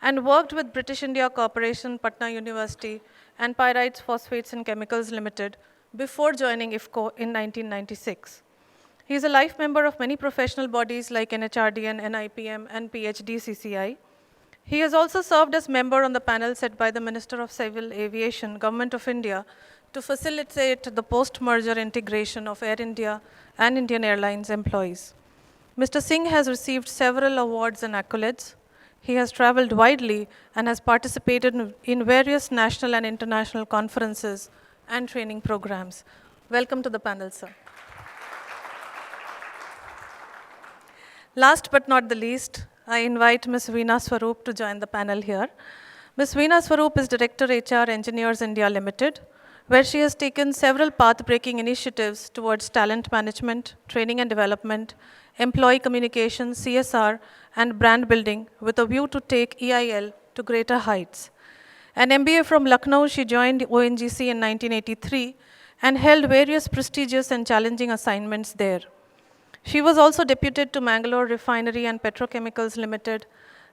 and worked with British India Corporation, Patna University, and Pyrites Phosphates and Chemicals Limited before joining IFCO in 1996. He is a life member of many professional bodies like NHRDN, NIPM, and PhD-CCI. He has also served as member on the panel set by the Minister of Civil Aviation, Government of India, to facilitate the post-merger integration of Air India and Indian Airlines employees. Mr. Singh has received several awards and accolades. He has traveled widely and has participated in various national and international conferences and training programs. Welcome to the panel, sir. Last but not the least, I invite Ms. Veena Swaroop to join the panel here. Ms. Veena Swaroop is Director HR Engineers India Limited, where she has taken several path-breaking initiatives towards talent management, training and development, employee communication, CSR, and brand building with a view to take EIL to greater heights. An MBA from Lucknow, she joined ONGC in 1983 and held various prestigious and challenging assignments there. She was also deputed to Mangalore Refinery and Petrochemicals Limited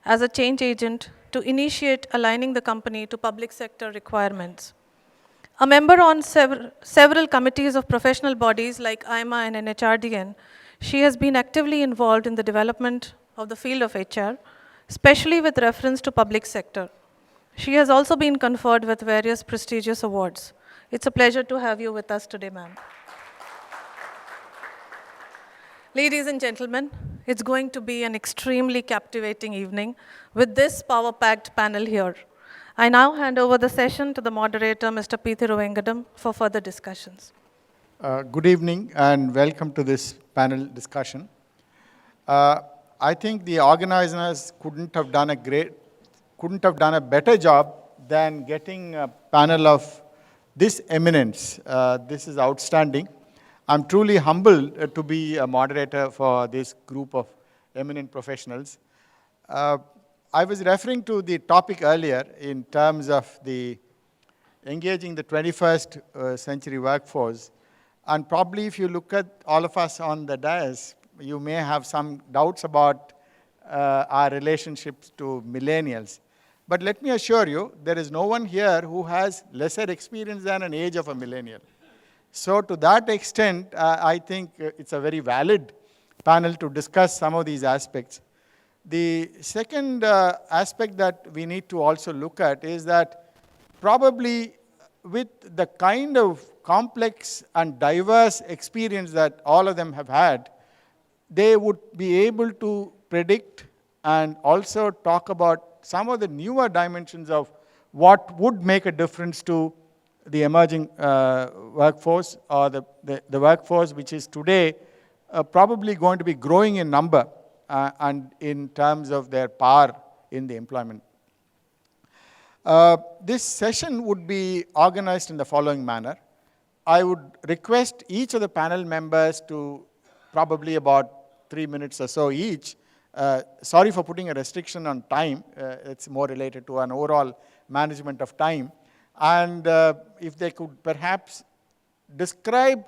as a change agent to initiate aligning the company to public sector requirements. A member on several committees of professional bodies like IMA and NHRDN, she has been actively involved in the development of the field of HR, especially with reference to public sector. She has also been conferred with various prestigious awards. It's a pleasure to have you with us today, ma'am. Ladies and gentlemen, it's going to be an extremely captivating evening with this power-packed panel here. I now hand over the session to the moderator, Mr. P. Thiruvengadam, for further discussions. Good evening and welcome to this panel discussion. I think the organizers couldn't have done a better job than getting a panel of this eminence. This is outstanding. I'm truly humbled to be a moderator for this group of eminent professionals. I was referring to the topic earlier in terms of the engaging the 21st century workforce. And probably if you look at all of us on the dais, you may have some doubts about our relationships to millennials. But let me assure you, there is no one here who has lesser experience than an age of a millennial. So to that extent, I think it's a very valid panel to discuss some of these aspects. The second aspect that we need to also look at is that probably with the kind of complex and diverse experience that all of them have had, they would be able to predict and also talk about some of the newer dimensions of what would make a difference to the emerging workforce, or the workforce which is today probably going to be growing in number and in terms of their power in the employment. This session would be organized in the following manner. I would request each of the panel members to probably about 3 minutes or so each. Sorry for putting a restriction on time. It's more related to an overall management of time. And if they could perhaps describe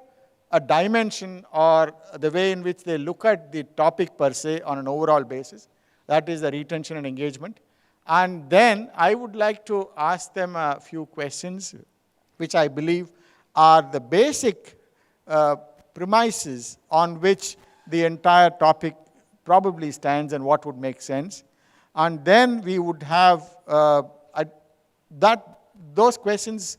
a dimension or the way in which they look at the topic per se on an overall basis, that is the retention and engagement. And then I would like to ask them a few questions, which I believe are the basic premises on which the entire topic probably stands and what would make sense. And then we would have those questions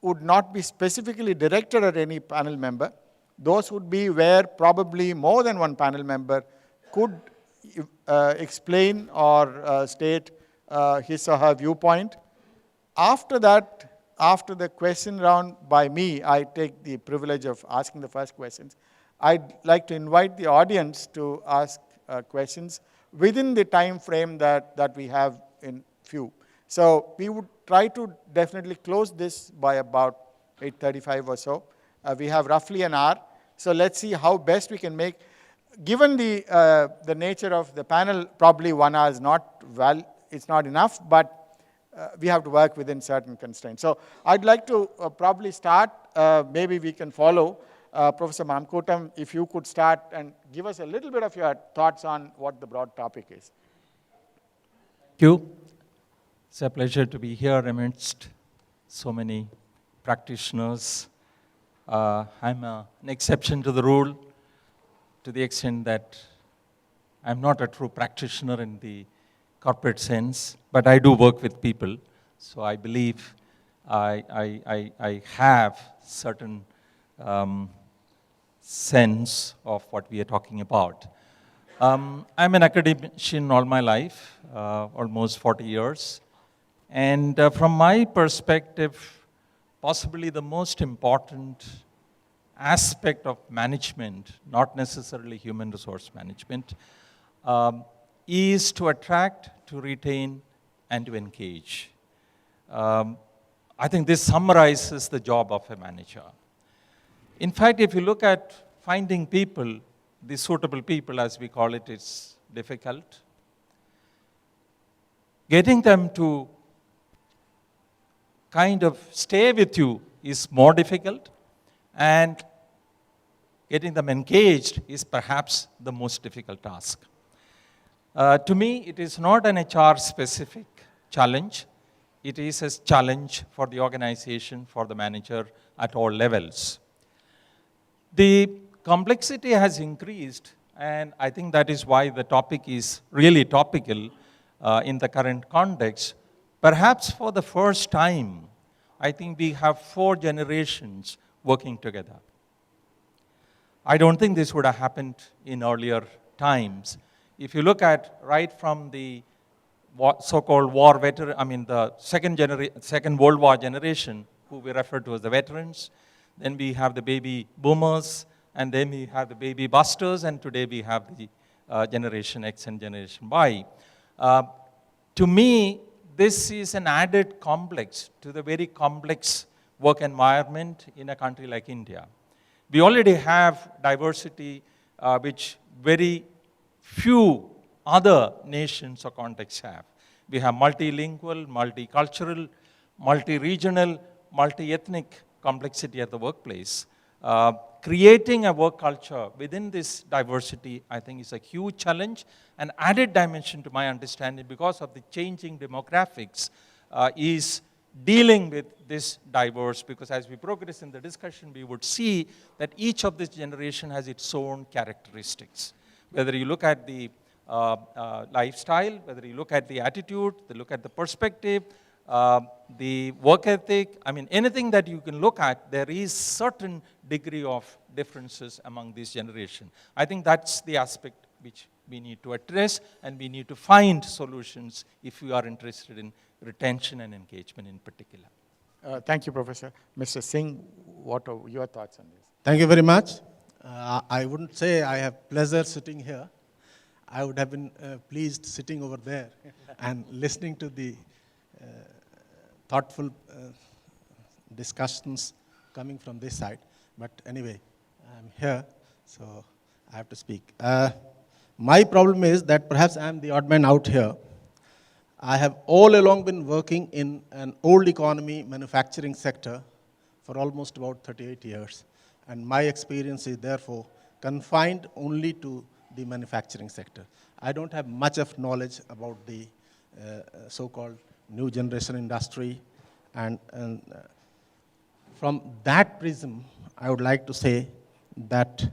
would not be specifically directed at any panel member. Those would be where probably more than one panel member could explain or state his or her viewpoint. After that, after the question round by me, I take the privilege of asking the first questions. I'd like to invite the audience to ask questions within the time frame that we have in few. So we would try to definitely close this by about 8:35 or so. We have roughly an hour. So let's see how best we can make. Given the nature of the panel, probably 1 hour is it's not enough, but we have to work within certain constraints. So I'd like to probably start. Maybe we can follow. Professor Mamkutam, if you could start and give us a little bit of your thoughts on what the broad topic is. Thank you. It's a pleasure to be here amidst so many practitioners. I'm an exception to the rule to the extent that I'm not a true practitioner in the corporate sense, but I do work with people. So I believe I have certain sense of what we are talking about. I'm an academician all my life, almost 40 years. And from my perspective, possibly the most important aspect of management, not necessarily human resource management, is to attract, to retain, and to engage. I think this summarizes the job of a manager. In fact, if you look at finding people, the suitable people as we call it, is difficult. Getting them to kind of stay with you is more difficult, and getting them engaged is perhaps the most difficult task. To me, it is not an HR-specific challenge. It is a challenge for the organization, for the manager at all levels. The complexity has increased, and I think that is why the topic is really topical in the current context. Perhaps for the first time, I think we have 4 generations working together. I don't think this would have happened in earlier times. If you look at right from the so-called war veteran, the Second World War generation, who we refer to as the veterans, then we have the baby boomers, and then we have the baby busters, and today we have the Generation X and Generation Y. To me, this is an added complex to the very complex work environment in a country like India. We already have diversity which very few other nations or contexts have. We have multilingual, multicultural, multi-regional, multi-ethnic complexity at the workplace. Creating a work culture within this diversity, I think, is a huge challenge. An added dimension to my understanding, because of the changing demographics, is dealing with this diverse, because as we progress in the discussion, we would see that each of this generation has its own characteristics. Whether you look at the lifestyle, whether you look at the attitude, look at the perspective, the work ethic, I mean, anything that you can look at, there is certain degree of differences among this generation. I think that's the aspect which we need to address, and we need to find solutions if we are interested in retention and engagement in particular. Thank you, Professor. Mr. Singh, what are your thoughts on this? Thank you very much. I wouldn't say I have pleasure sitting here. I would have been pleased sitting over there and listening to the thoughtful discussions coming from this side. But anyway, I'm here, so I have to speak. My problem is that perhaps I'm the odd man out here. I have all along been working in an old economy manufacturing sector for almost about 38 years. And my experience is therefore confined only to the manufacturing sector. I don't have much of knowledge about the so-called new generation industry. And from that prism, I would like to say that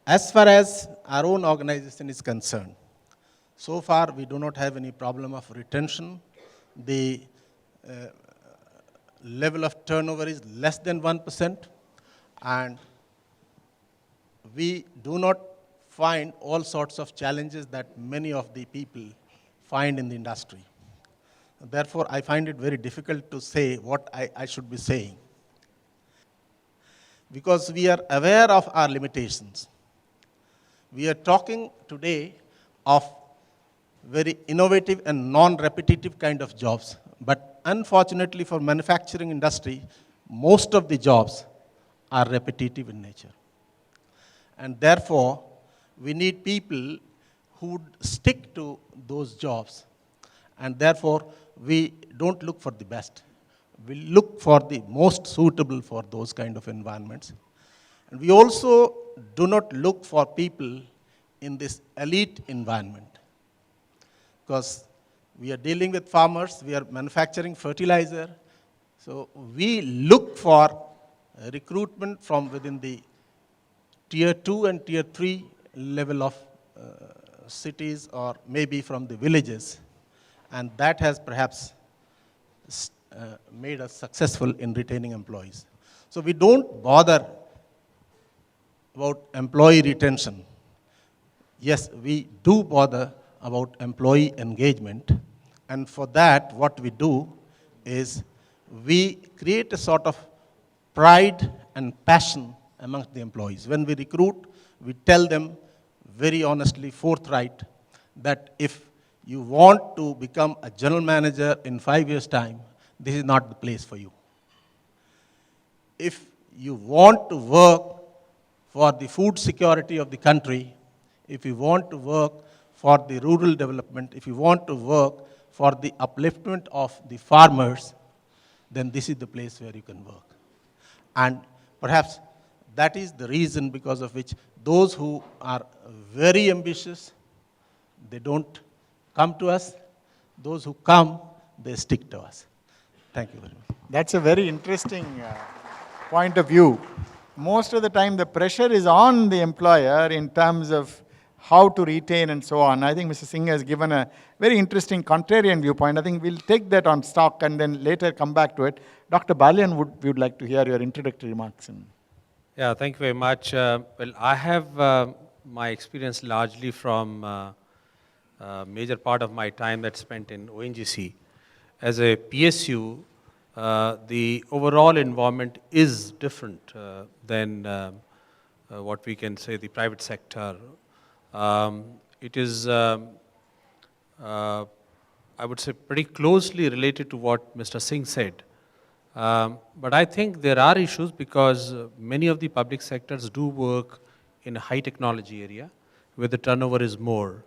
as far as our own organization is concerned, so far we do not have any problem of retention. The level of turnover is less than 1%, and we do not find all sorts of challenges that many of the people find in the industry. Therefore, I find it very difficult to say what I should be saying, because we are aware of our limitations. We are talking today of very innovative and non-repetitive kind of jobs, but unfortunately for manufacturing industry, most of the jobs are repetitive in nature. And therefore, we need people who would stick to those jobs. And therefore, we don't look for the best. We look for the most suitable for those kind of environments. And we also do not look for people in this elite environment, because we are dealing with farmers, we are manufacturing fertilizer. So we look for recruitment from within the tier 2 and tier 3 level of cities, or maybe from the villages. And that has perhaps made us successful in retaining employees. So we don't bother about employee retention. Yes, we do bother about employee engagement. And for that, what we do is we create a sort of pride and passion amongst the employees. When we recruit, we tell them very honestly, forthright, that if you want to become a general manager in 5 years' time, this is not the place for you. If you want to work for the food security of the country, if you want to work for the rural development, if you want to work for the upliftment of the farmers, then this is the place where you can work. And perhaps that is the reason because of which those who are very ambitious, they don't come to us. Those who come, they stick to us. Thank you very much. That's a very interesting point of view. Most of the time, the pressure is on the employer in terms of how to retain and so on. I think Mr. Singh has given a very interesting contrarian viewpoint. I think we'll take that on stock and then later come back to it. Dr. Balian, we would like to hear your introductory remarks. Yeah, thank you very much. Well, I have my experience largely from major part of my time that's spent in ONGC. As a PSU, the overall environment is different than what we can say the private sector. It is, I would say, pretty closely related to what Mr. Singh said. But I think there are issues because many of the public sectors do work in a high technology area where the turnover is more.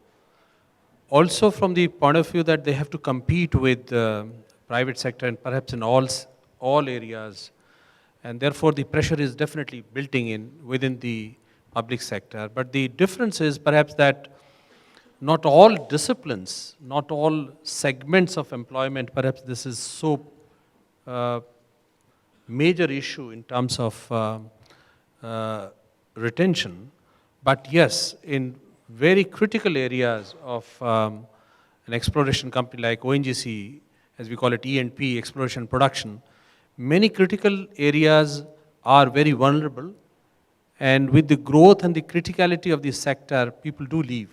Also from the point of view that they have to compete with the private sector and perhaps in all areas. And therefore the pressure is definitely building in within the public sector. But the difference is perhaps that not all disciplines, not all segments of employment, perhaps this is so major issue in terms of retention. But yes, in very critical areas of an exploration company like ONGC, as we call it E&P, exploration production, many critical areas are very vulnerable. And with the growth and the criticality of the sector, people do leave.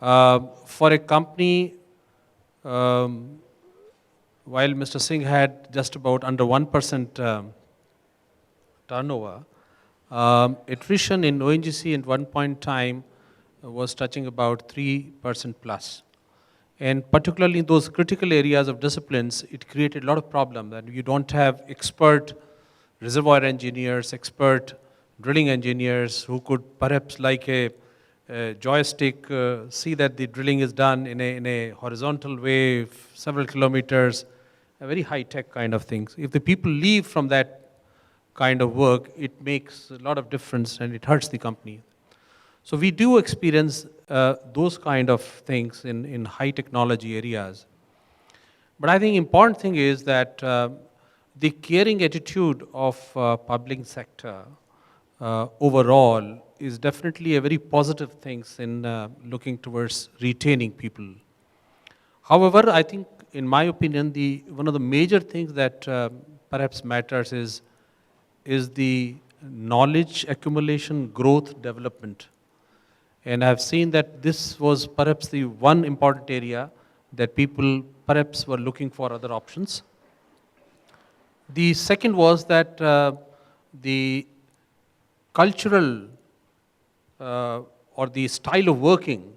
For a company, while Mr. Singh had just about under 1% turnover, attrition in ONGC at one point in time was touching about 3% plus. And particularly in those critical areas of disciplines, it created a lot of problem that you don't have expert reservoir engineers, expert drilling engineers who could perhaps like a joystick see that the drilling is done in a horizontal way, several kilometers, a very high-tech kind of things. If the people leave from that kind of work, it makes a lot of difference and it hurts the company. So we do experience those kind of things in high technology areas. But I think important thing is that the caring attitude of public sector overall is definitely a very positive thing in looking towards retaining people. However, I think, in my opinion, one of the major things that perhaps matters is the knowledge accumulation, growth, development. And I've seen that this was perhaps the one important area that people perhaps were looking for other options. The second was that the cultural or the style of working,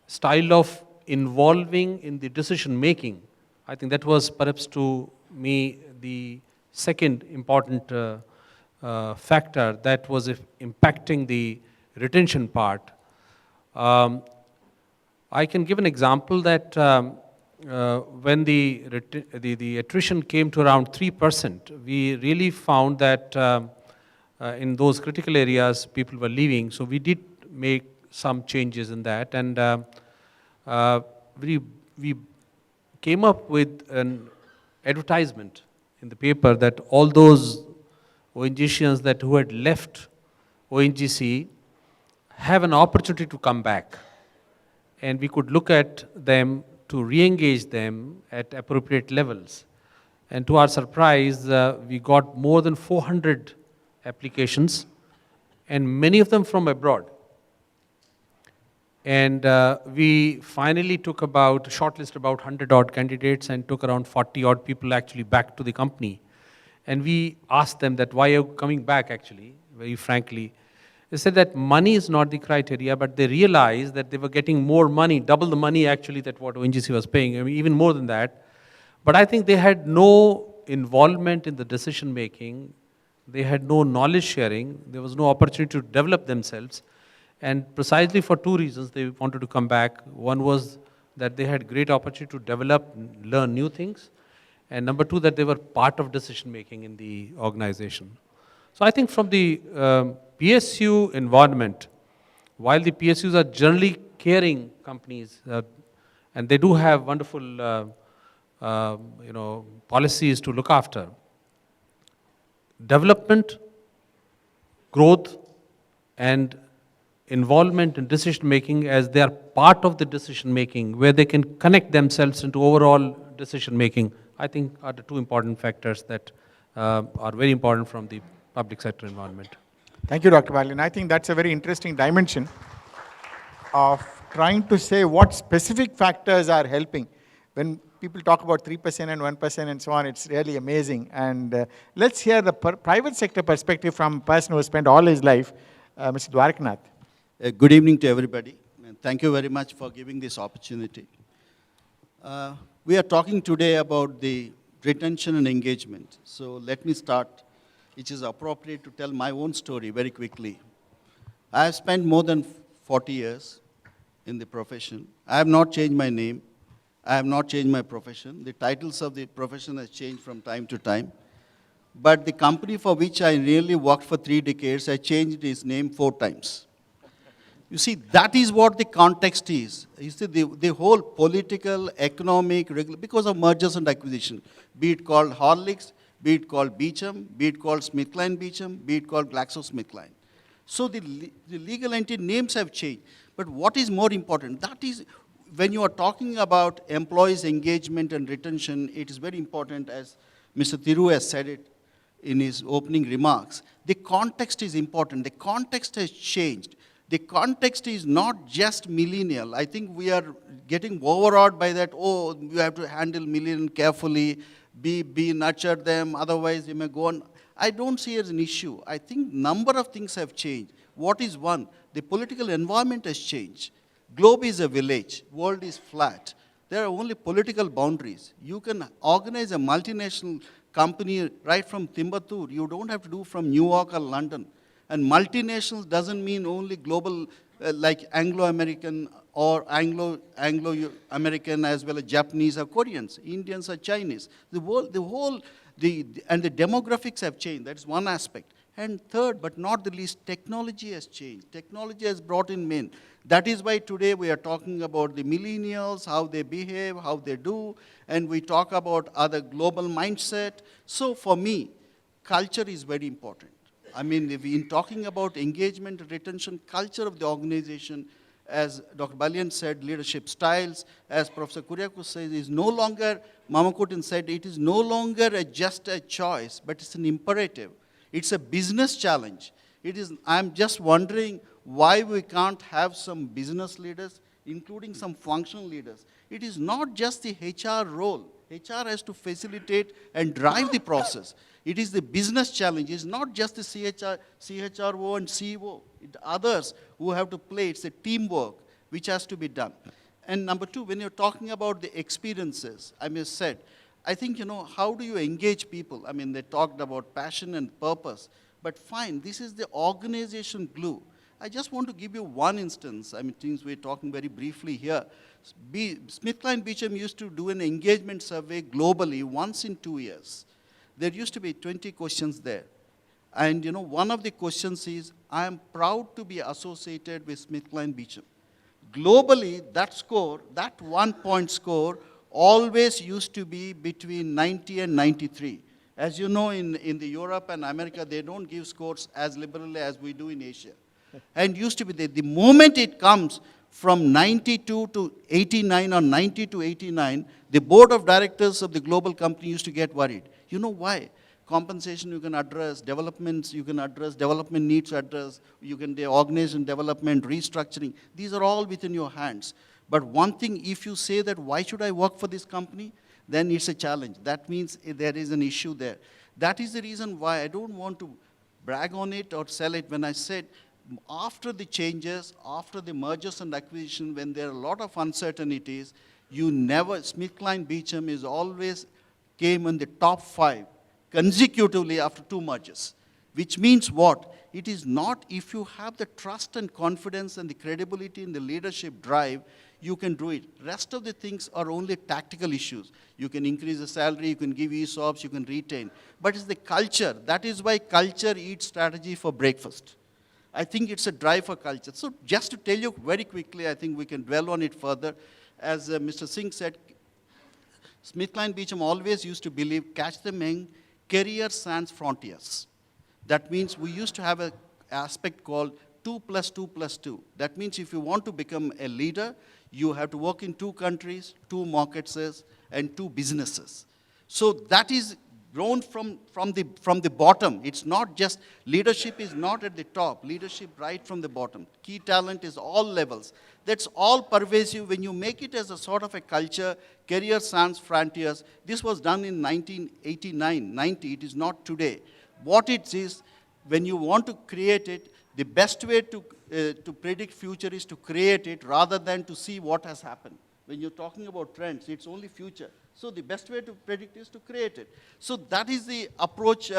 style of involving in the decision making, I think that was perhaps to me the second important factor that was impacting the retention part. I can give an example that when the attrition came to around 3%, we really found that in those critical areas people were leaving. So we did make some changes in that, and we came up with an advertisement in the paper that all those ONGCians who had left ONGC have an opportunity to come back, and we could look at them to re-engage them at appropriate levels. And to our surprise, we got more than 400 applications, and many of them from abroad. And we finally took shortlisted about 100 odd candidates and took around 40 odd people actually back to the company. And we asked them that why are you coming back actually, very frankly. They said that money is not the criteria, but they realized that they were getting more money, double the money actually that what ONGC was paying, I mean, even more than that. But I think they had no involvement in the decision making. They had no knowledge sharing. There was no opportunity to develop themselves. And precisely for two reasons they wanted to come back. One was that they had great opportunity to develop, learn new things. And number two, that they were part of decision making in the organization. So I think from the PSU environment, while the PSUs are generally caring companies, and they do have wonderful policies to look after, development, growth, and involvement in decision making as they are part of the decision making, where they can connect themselves into overall decision making, I think are the two important factors that are very important from the public sector environment. Thank you, Dr. Balin. I think that's a very interesting dimension of trying to say what specific factors are helping. When people talk about 3% and 1% and so on, it's really amazing. And let's hear the private sector perspective from a person who spent all his life, Mr. Dwarkanath. Good evening to everybody. And thank you very much for giving this opportunity. We are talking today about the retention and engagement. So let me start. It is appropriate to tell my own story very quickly. I have spent more than 40 years in the profession. I have not changed my name. I have not changed my profession. The titles of the profession has changed from time to time. But the company for which I really worked for 3 decades, I changed its name 4 times. You see, that is what the context is. You see, the whole political, economic, because of mergers and acquisition, be it called Horlicks, be it called Beecham, be it called SmithKline Beecham, be it called GlaxoSmithKline. So the legal entity names have changed. But what is more important, that is, when you are talking about employees' engagement and retention, it is very important, as Mr. Thiru has said it in his opening remarks, the context is important. The context has changed. The context is not just millennial. I think we are getting overawed by that, oh, you have to handle millennial carefully, nurture them, otherwise you may go on. I don't see it as an issue. I think number of things have changed. What is one? The political environment has changed. Globe is a village, world is flat. There are only political boundaries. You can organize a multinational company right from Timbuktu. You don't have to do from New York or London. And multinational doesn't mean only global, like Anglo-American or Anglo-American as well as Japanese or Koreans, Indians or Chinese. The demographics have changed. That's one aspect. And third, but not the least, technology has changed. Technology has brought in men. That is why today we are talking about the millennials, how they behave, how they do, and we talk about other global mindset. So for me, culture is very important. I mean, in talking about engagement and retention, culture of the organization, as Dr. Balian said, leadership styles, as Professor Kuriakose says, is no longer, Mamakotin said, it is no longer just a choice, but it's an imperative. It's a business challenge. I'm just wondering why we can't have some business leaders, including some functional leaders. It is not just the HR role. HR has to facilitate and drive the process. It is the business challenge. It's not just the CHRO and CEO. Others who have to play. It's a teamwork which has to be done. And number 2, when you're talking about the experiences, I said, I think, how do you engage people? I mean, they talked about passion and purpose. But fine, this is the organization glue. I just want to give you one instance. I mean, things we're talking very briefly here. SmithKline Beecham used to do an engagement survey globally once in 2 years. There used to be 20 questions there. And one of the questions is, I am proud to be associated with SmithKline Beecham. Globally, that score, that 1-point score, always used to be between 90 and 93. As you know, in the Europe and America, they don't give scores as liberally as we do in Asia. And used to be the moment it comes from 92 to 89 or 90 to 89, the board of directors of the global company used to get worried. You know why? Compensation you can address, developments you can address, development needs address, you can the organization development, restructuring. These are all within your hands. But one thing, if you say that, why should I work for this company? Then it's a challenge. That means there is an issue there. That is the reason why I don't want to brag on it or sell it when I said, after the changes, after the mergers and acquisition, when there are a lot of uncertainties, SmithKline Beecham is always came in the top 5 consecutively after 2 mergers. Which means what? It is not, if you have the trust and confidence and the credibility and the leadership drive, you can do it. Rest of the things are only tactical issues. You can increase the salary, you can give ESOPs, you can retain. But it's the culture. That is why culture eats strategy for breakfast. I think it's a drive for culture. So just to tell you very quickly, I think we can dwell on it further. As Mr. Singh said, SmithKline Beecham always used to believe, catch them young, career sans frontiers. That means we used to have an aspect called 2 + 2 + 2. That means if you want to become a leader, you have to work in 2 countries, 2 markets, and 2 businesses. So that is grown from the bottom. It's not just, leadership is not at the top, leadership right from the bottom. Key talent is all levels. That's all pervasive. When you make it as a sort of a culture, career sans frontiers, this was done in 1989, 90, it is not today. What it is, when you want to create it, the best way to predict future is to create it rather than to see what has happened. When you're talking about trends, it's only future. So the best way to predict is to create it. So that is the approach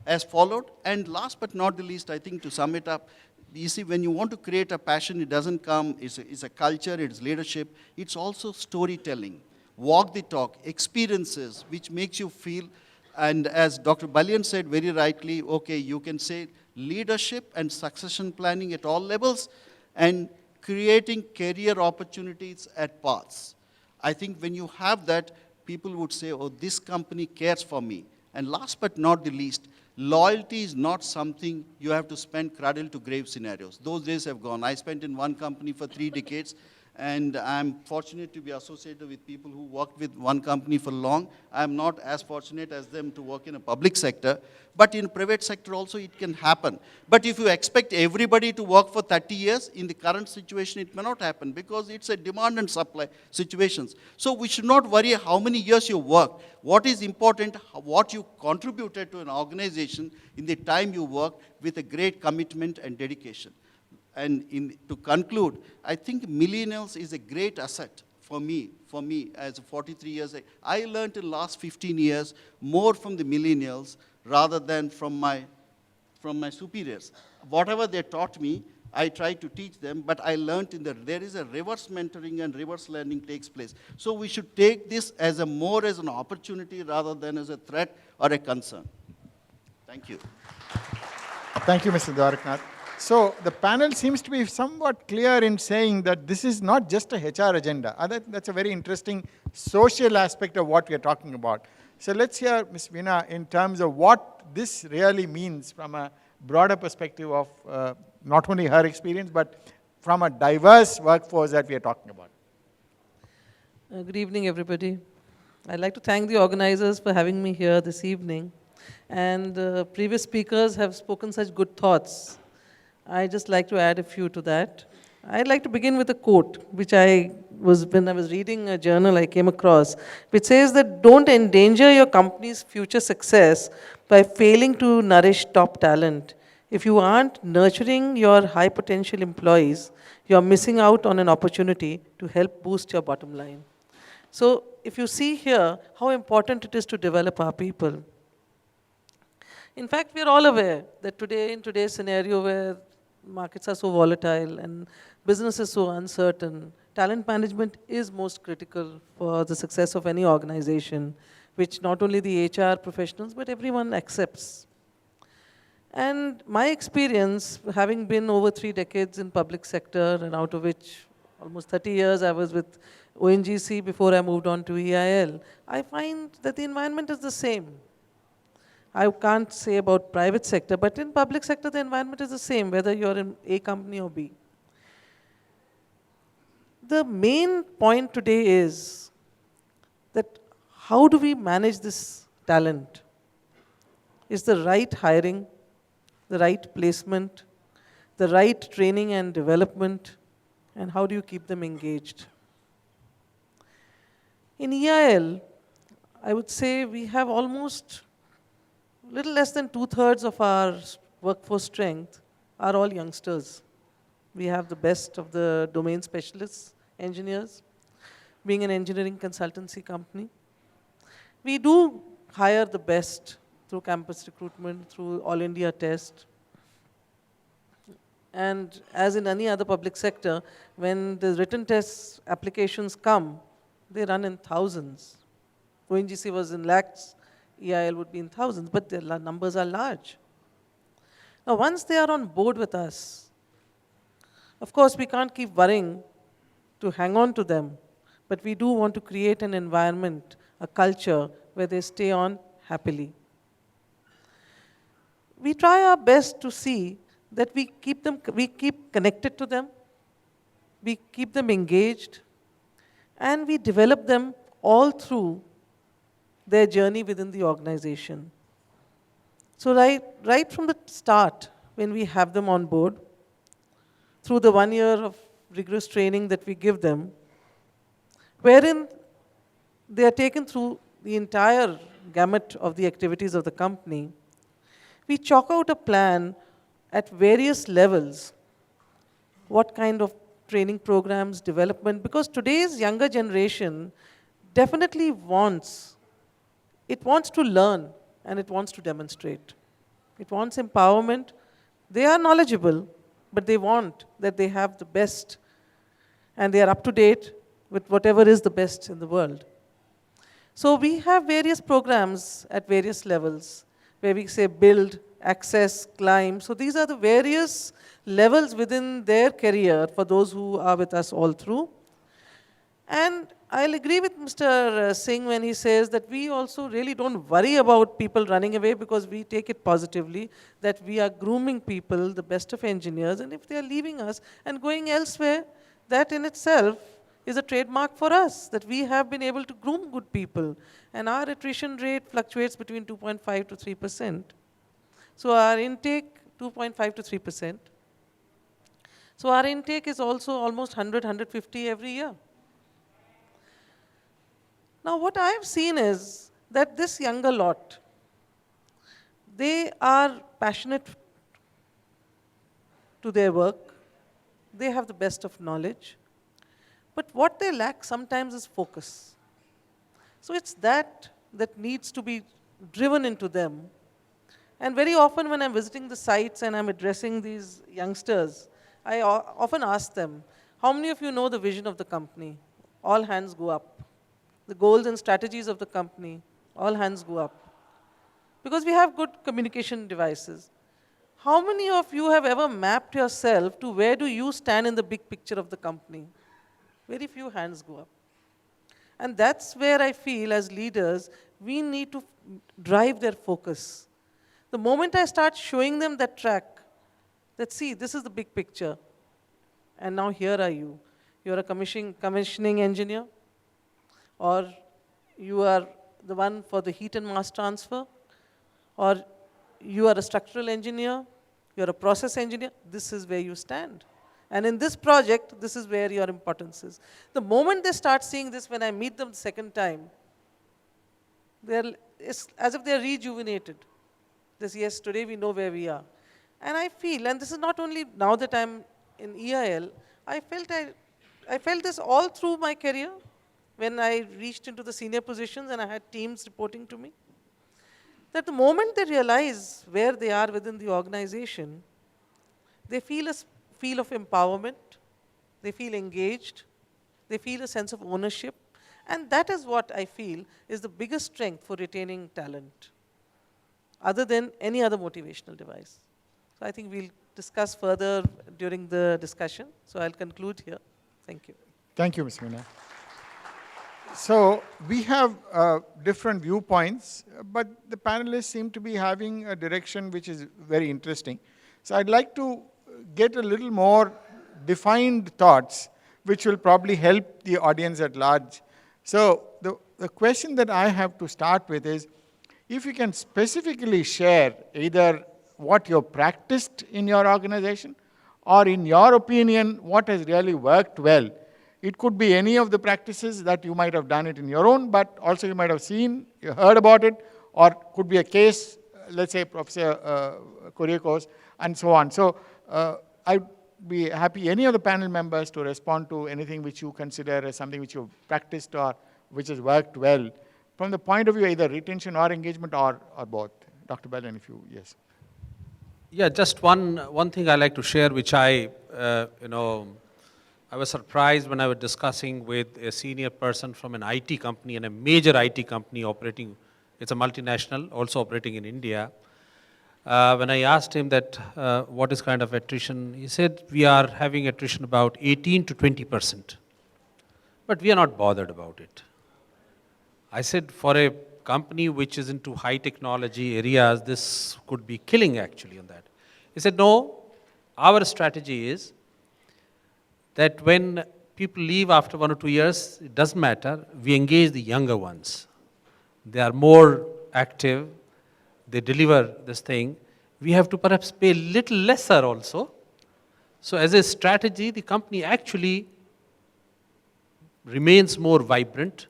as followed. And last but not the least, I think to sum it up, you see, when you want to create a passion, it doesn't come, it's a culture, it's leadership, it's also storytelling. Walk the talk, experiences, which makes you feel, and as Dr. Balian said very rightly, okay, you can say leadership and succession planning at all levels, and creating career opportunities at paths. I think when you have that, people would say, oh, this company cares for me. And last but not the least, loyalty is not something you have to spend cradle to grave scenarios. Those days have gone. I spent in one company for 3 decades, and I'm fortunate to be associated with people who worked with one company for long. I'm not as fortunate as them to work in a public sector, but in private sector also it can happen. But if you expect everybody to work for 30 years, in the current situation it may not happen because it's a demand and supply situations. So we should not worry how many years you work. What is important, what you contributed to an organization in the time you work with a great commitment and dedication. And to conclude, I think millennials is a great asset for me as 43 years. I learned in the last 15 years more from the millennials rather than from my superiors. Whatever they taught me, I try to teach them, but I learned there is a reverse mentoring and reverse learning takes place. So we should take this as more as an opportunity rather than as a threat or a concern. Thank you. Thank you, Mr. Dwaraknath. So the panel seems to be somewhat clear in saying that this is not just a HR agenda. That's a very interesting social aspect of what we are talking about. So let's hear Ms. Veena in terms of what this really means from a broader perspective of not only her experience, but from a diverse workforce that we are talking about. Good evening, everybody. I'd like to thank the organizers for having me here this evening. And the previous speakers have spoken such good thoughts. I just like to add a few to that. I'd like to begin with a quote, which when I was reading a journal I came across, which says that don't endanger your company's future success by failing to nourish top talent. If you aren't nurturing your high potential employees, you're missing out on an opportunity to help boost your bottom line. So if you see here how important it is to develop our people. In fact, we're all aware that in today's scenario where markets are so volatile and business is so uncertain, talent management is most critical for the success of any organization, which not only the HR professionals, but everyone accepts. And my experience, having been over 3 decades in public sector, and out of which almost 30 years I was with ONGC before I moved on to EIL, I find that the environment is the same. I can't say about private sector, but in public sector, the environment is the same, whether you're in A company or B. The main point today is that how do we manage this talent? Is the right hiring, the right placement, the right training and development, and how do you keep them engaged? In EIL, I would say we have almost little less than 2/3 of our workforce strength are all youngsters. We have the best of the domain specialists, engineers, being an engineering consultancy company. We do hire the best through campus recruitment, through All India test. And as in any other public sector, when the written test applications come, they run in thousands. ONGC was in lakhs, EIL would be in thousands, but the numbers are large. Now, once they are on board with us, of course, we can't keep worrying to hang on to them, but we do want to create an environment, a culture where they stay on happily. We try our best to see that we keep connected to them, we keep them engaged, and we develop them all through their journey within the organization. So right from the start, when we have them on board, through the 1 year of rigorous training that we give them, wherein they are taken through the entire gamut of the activities of the company, we chalk out a plan at various levels, what kind of training programs, development, because today's younger generation definitely wants to learn and it wants to demonstrate. It wants empowerment. They are knowledgeable, but they want that they have the best and they are up to date with whatever is the best in the world. So we have various programs at various levels where we say build, access, climb. So these are the various levels within their career for those who are with us all through. And I'll agree with Mr. Singh when he says that we also really don't worry about people running away because we take it positively, that we are grooming people, the best of engineers, and if they are leaving us and going elsewhere, that in itself is a trademark for us, that we have been able to groom good people. And our attrition rate fluctuates between 2.5 to 3%. So our intake, 2.5 to 3%. So our intake is also almost 100, 150 every year. Now what I have seen is that this younger lot, they are passionate to their work. They have the best of knowledge. But what they lack sometimes is focus. So it's that needs to be driven into them. And very often when I'm visiting the sites and I'm addressing these youngsters, I often ask them, how many of you know the vision of the company? All hands go up. The goals and strategies of the company, all hands go up. Because we have good communication devices. How many of you have ever mapped yourself to where do you stand in the big picture of the company? Very few hands go up. And that's where I feel as leaders, we need to drive their focus. The moment I start showing them that track, that see, this is the big picture. And now here are you. You're a commissioning engineer, or you are the one for the heat and mass transfer, or you are a structural engineer, you're a process engineer, this is where you stand. And in this project, this is where your importance is. The moment they start seeing this, when I meet them the second time, it's as if they're rejuvenated. This, yes, today we know where we are. And I feel, and this is not only now that I'm in EIL, I felt this all through my career when I reached into the senior positions and I had teams reporting to me, that the moment they realize where they are within the organization, they feel a feel of empowerment, they feel engaged, they feel a sense of ownership, and that is what I feel is the biggest strength for retaining talent, other than any other motivational device. So I think we'll discuss further during the discussion, so I'll conclude here. Thank you. Thank you, Ms. Meena. So we have different viewpoints, but the panelists seem to be having a direction which is very interesting. So I'd like to get a little more defined thoughts, which will probably help the audience at large. So the question that I have to start with is, if you can specifically share either what you practiced in your organization, or in your opinion, what has really worked well. It could be any of the practices that you might have done it in your own, but also you might have seen, you heard about it, or could be a case, let's say Professor Kuriakose, and so on. So I'd be happy, any of the panel members, to respond to anything which you consider as something which you've practiced or which has worked well, from the point of view either retention or engagement or both. Dr. Belen, if you, yes. Yeah, just one thing I like to share, which I was surprised when I was discussing with a senior person from an IT company, and a major IT company operating, it's a multinational, also operating in India. When I asked him that what is kind of attrition, he said we are having attrition about 18 to 20%, but we are not bothered about it. I said, for a company which is into high technology areas, this could be killing actually on that. He said, no, our strategy is that when people leave after 1 or 2 years, it doesn't matter, we engage the younger ones. They are more active, they deliver this thing. We have to perhaps pay a little lesser also. So as a strategy, the company actually remains more vibrant,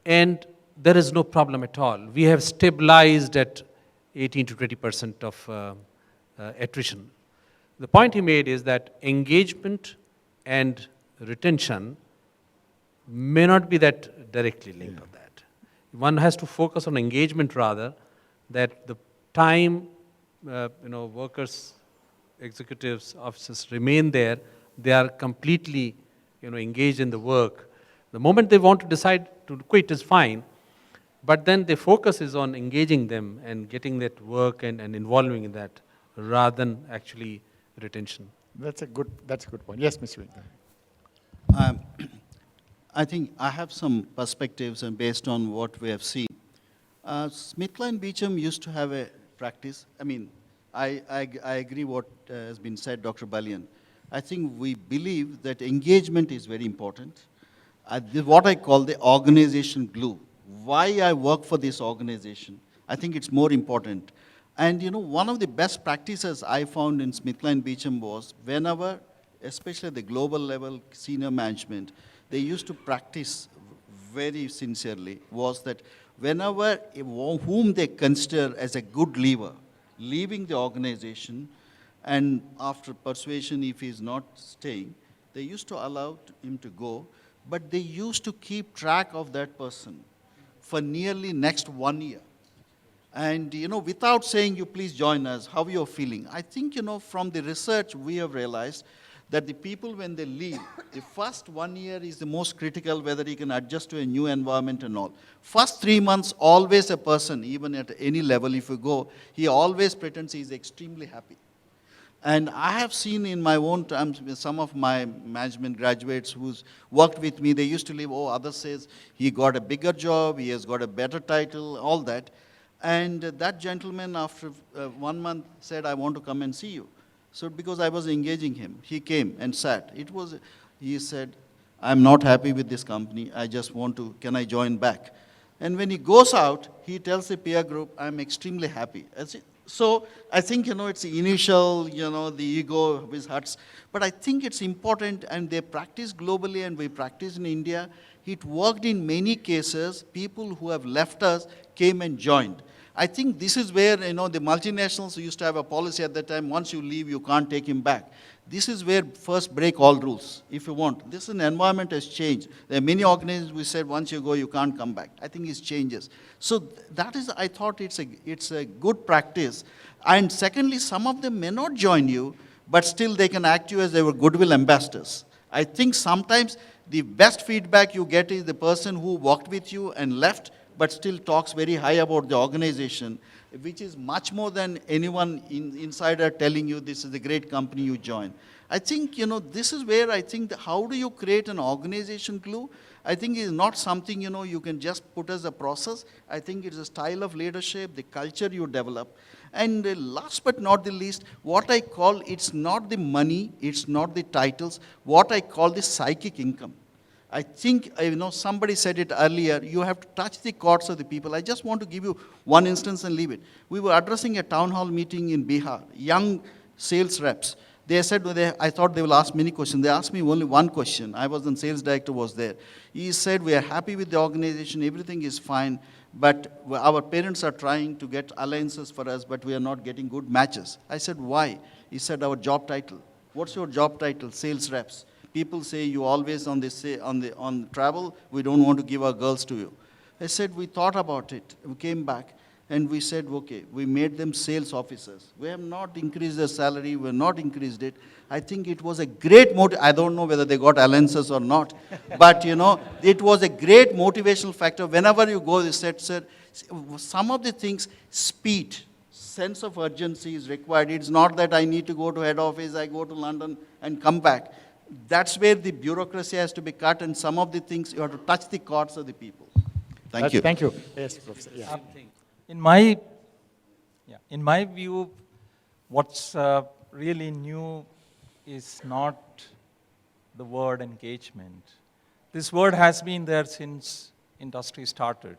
and there is no problem at all. We have stabilized at 18 to 20% of attrition. The point he made is that engagement and retention may not be that directly linked on that. One has to focus on engagement rather, that the time workers, executives, officers remain there, they are completely engaged in the work. The moment they want to decide to quit is fine, but then the focus is on engaging them and getting that work and involving in that rather than actually retention. That's a good point. Yes, Mr. Ving. I think I have some perspectives and based on what we have seen. SmithKline Beecham used to have a practice. I mean, I agree what has been said, Dr. Balian. I think we believe that engagement is very important. This is what I call the organization glue. Why I work for this organization, I think it's more important. And one of the best practices I found in SmithKline Beecham was whenever, especially at the global level, senior management, they used to practice very sincerely was that whenever whom they consider as a good leaver, leaving the organization, and after persuasion, if he is not staying, they used to allow him to go, but they used to keep track of that person for nearly next 1 year. And, without saying, you please join us, how you're feeling. I think, from the research, we have realized that the people, when they leave, the first 1 year is the most critical, whether he can adjust to a new environment and all. First 3 months, always a person, even at any level, if you go, he always pretends he is extremely happy. And I have seen in my own terms, some of my management graduates who's worked with me, they used to leave, others says, he got a bigger job, he has got a better title, all that. And that gentleman, after 1 month, said, I want to come and see you. So because I was engaging him, he came and sat. He said, I'm not happy with this company. I just want to, can I join back? And when he goes out, he tells the peer group, I'm extremely happy. So I think, it's the initial, the ego which hurts. But I think it's important, and they practice globally and we practice in India. It worked in many cases. People who have left us came and joined. I think this is where, the multinationals used to have a policy at that time, once you leave, you can't take him back. This is where first break all rules, if you want. This environment has changed. There are many organizations we said, once you go, you can't come back. I think it changes. So that is, I thought it's a good practice. And secondly, some of them may not join you, but still they can act you as their goodwill ambassadors. I think sometimes the best feedback you get is the person who worked with you and left, but still talks very high about the organization, which is much more than anyone insider telling you this is a great company you join. I think, this is where I think how do you create an organization glue? I think it's not something, you can just put as a process. I think it's a style of leadership, the culture you develop. And last but not the least, what I call, it's not the money, it's not the titles, what I call the psychic income. I think, somebody said it earlier, you have to touch the chords of the people. I just want to give you one instance and leave it. We were addressing a town hall meeting in Bihar, young sales reps. They said, I thought they will ask many questions. They asked me only one question. I was the sales director was there. He said, we are happy with the organization, everything is fine, but our parents are trying to get alliances for us, but we are not getting good matches. I said, why? He said, our job title. What's your job title? Sales reps. People say you always on travel, we don't want to give our girls to you. I said, we thought about it. We came back and we said, okay, we made them sales officers. We have not increased their salary, we have not increased it. I think it was a great motive. I don't know whether they got allowances or not, but it was a great motivational factor. Whenever you go, they said, sir, some of the things, speed, sense of urgency is required. It's not that I need to go to head office, I go to London and come back. That's where the bureaucracy has to be cut, and some of the things you have to touch the chords of the people. Thank you. Thank you. Yes, Professor. Yeah. In my view, what's really new is not the word engagement. This word has been there since industry started.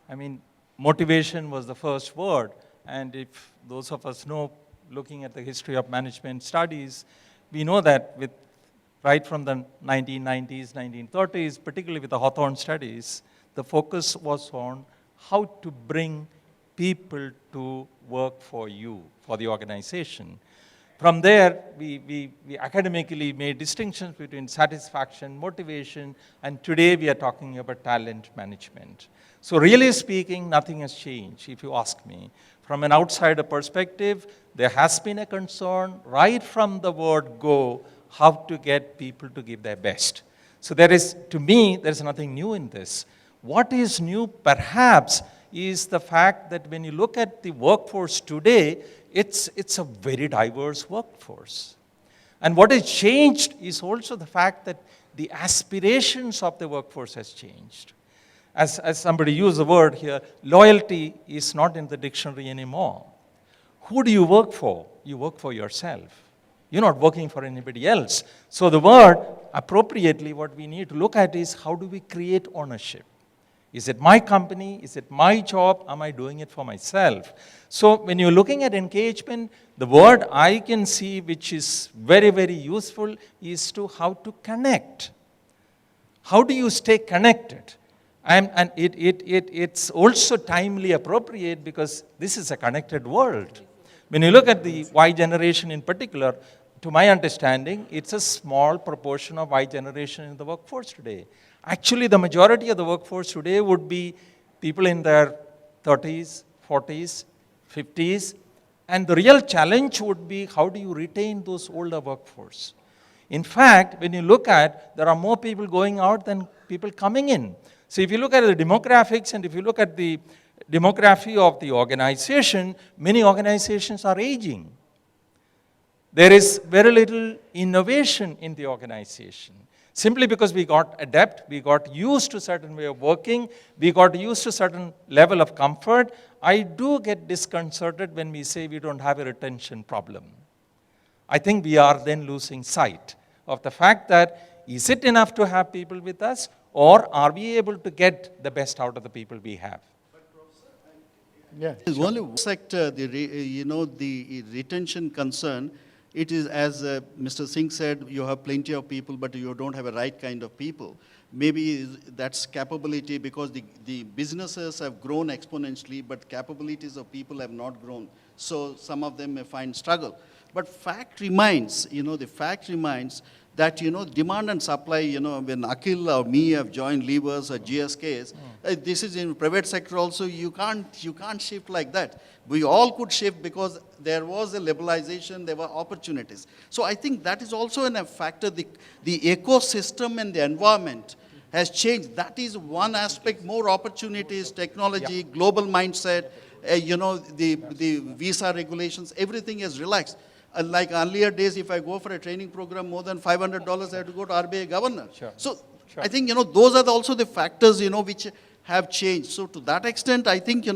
I mean, motivation was the first word, and if those of us know, looking at the history of management studies, we know that right from the 1990s, 1930s, particularly with the Hawthorne studies, the focus was on how to bring people to work for you, for the organization. From there, we academically made distinctions between satisfaction, motivation, and today we are talking about talent management. So really speaking, nothing has changed, if you ask me. From an outsider perspective, there has been a concern right from the word go, how to get people to give their best. So there is, to me, there is nothing new in this. What is new, perhaps, is the fact that when you look at the workforce today, it's a very diverse workforce. And what has changed is also the fact that the aspirations of the workforce has changed. As somebody used the word here, loyalty is not in the dictionary anymore. Who do you work for? You work for yourself. You're not working for anybody else. So the word, appropriately, what we need to look at is how do we create ownership? Is it my company? Is it my job? Am I doing it for myself? So when you're looking at engagement, the word I can see which is very, very useful is to how to connect. How do you stay connected? And it's also timely appropriate because this is a connected world. When you look at the Y generation in particular, to my understanding, it's a small proportion of Y generation in the workforce today. Actually, the majority of the workforce today would be people in their 30s, 40s, 50s, and the real challenge would be how do you retain those older workforce? In fact, when you look at, there are more people going out than people coming in. So if you look at the demographics and if you look at the demography of the organization, many organizations are aging. There is very little innovation in the organization. Simply because we got adept, we got used to a certain way of working, we got used to a certain level of comfort. I do get disconcerted when we say we don't have a retention problem. I think we are then losing sight of the fact that is it enough to have people with us, or are we able to get the best out of the people we have? Yeah. There's only one sector, the retention concern. It is, as Mr. Singh said, you have plenty of people, but you don't have a right kind of people. Maybe that's capability because the businesses have grown exponentially, but capabilities of people have not grown. So some of them may find struggle. But fact remains, the fact remains that, demand and supply, when Akhil or me have joined levers or GSKs, this is in private sector also, you can't shift like that. We all could shift because there was a liberalization, there were opportunities. So I think that is also a factor. The ecosystem and the environment has changed. That is one aspect, more opportunities, technology, global mindset, the visa regulations, everything has relaxed. Like earlier days, if I go for a training program, more than $500, I have to go to RBI governor. Sure. So I think, those are also the factors, which have changed. So to that extent, I think,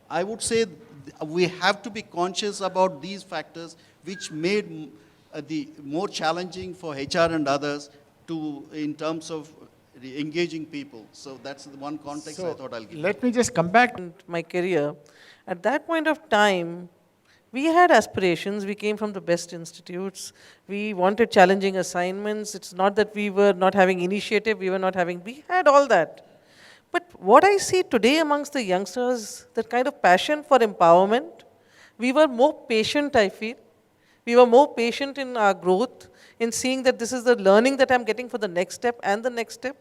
I would say we have to be conscious about these factors which made the more challenging for HR and others in terms of engaging people. So that's the one context I thought I'll give. Let me just come back. My career, at that point of time, we had aspirations. We came from the best institutes. We wanted challenging assignments. It's not that we were not having initiative, we had all that. But what I see today amongst the youngsters, that kind of passion for empowerment, we were more patient, I feel. We were more patient in our growth, in seeing that this is the learning that I'm getting for the next step and the next step.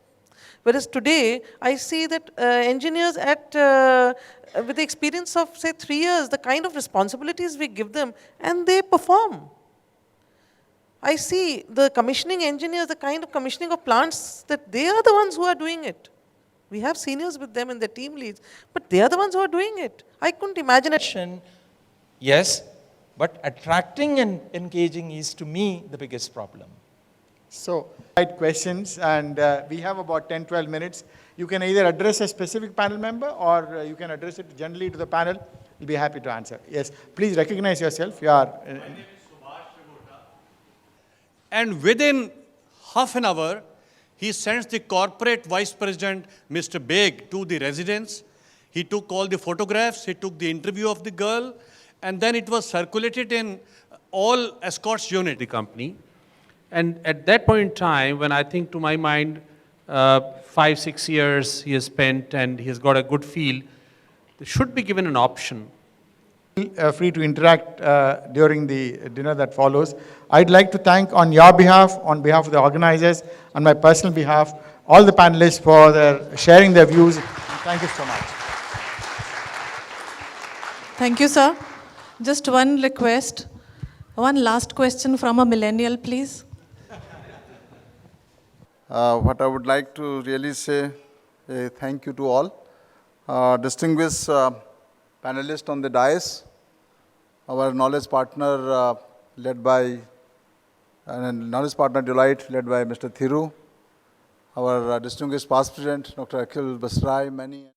Whereas today, I see that engineers with the experience of, say, 3 years, the kind of responsibilities we give them, and they perform. I see the commissioning engineers, the kind of commissioning of plants, that they are the ones who are doing it. We have seniors with them and their team leads, but they are the ones who are doing it. I couldn't imagine it. Yes, but attracting and engaging is, to me, the biggest problem. So, right questions, and we have about 10, 12 minutes. You can either address a specific panel member or you can address it generally to the panel. We'll be happy to answer. Yes, please recognize yourself. You are. And within half an hour, he sends the corporate vice president, Mr. Beg, to the residence. He took all the photographs, he took the interview of the girl, and then it was circulated in all escorts unit. The company. And at that point in time, when I think to my mind, 5, 6 years he has spent and he has got a good feel, they should be given an option. free to interact during the dinner that follows. I'd like to thank on your behalf, on behalf of the organizers, on my personal behalf, all the panelists for sharing their views. Thank you so much. Thank you, sir. Just one request, one last question from a millennial, please. What I would like to really say, thank you to all. Distinguished panelists on the dais, our knowledge partner knowledge partner Deloitte led by Mr. Thiru, our distinguished past president, Dr. Akhil Basrai, many.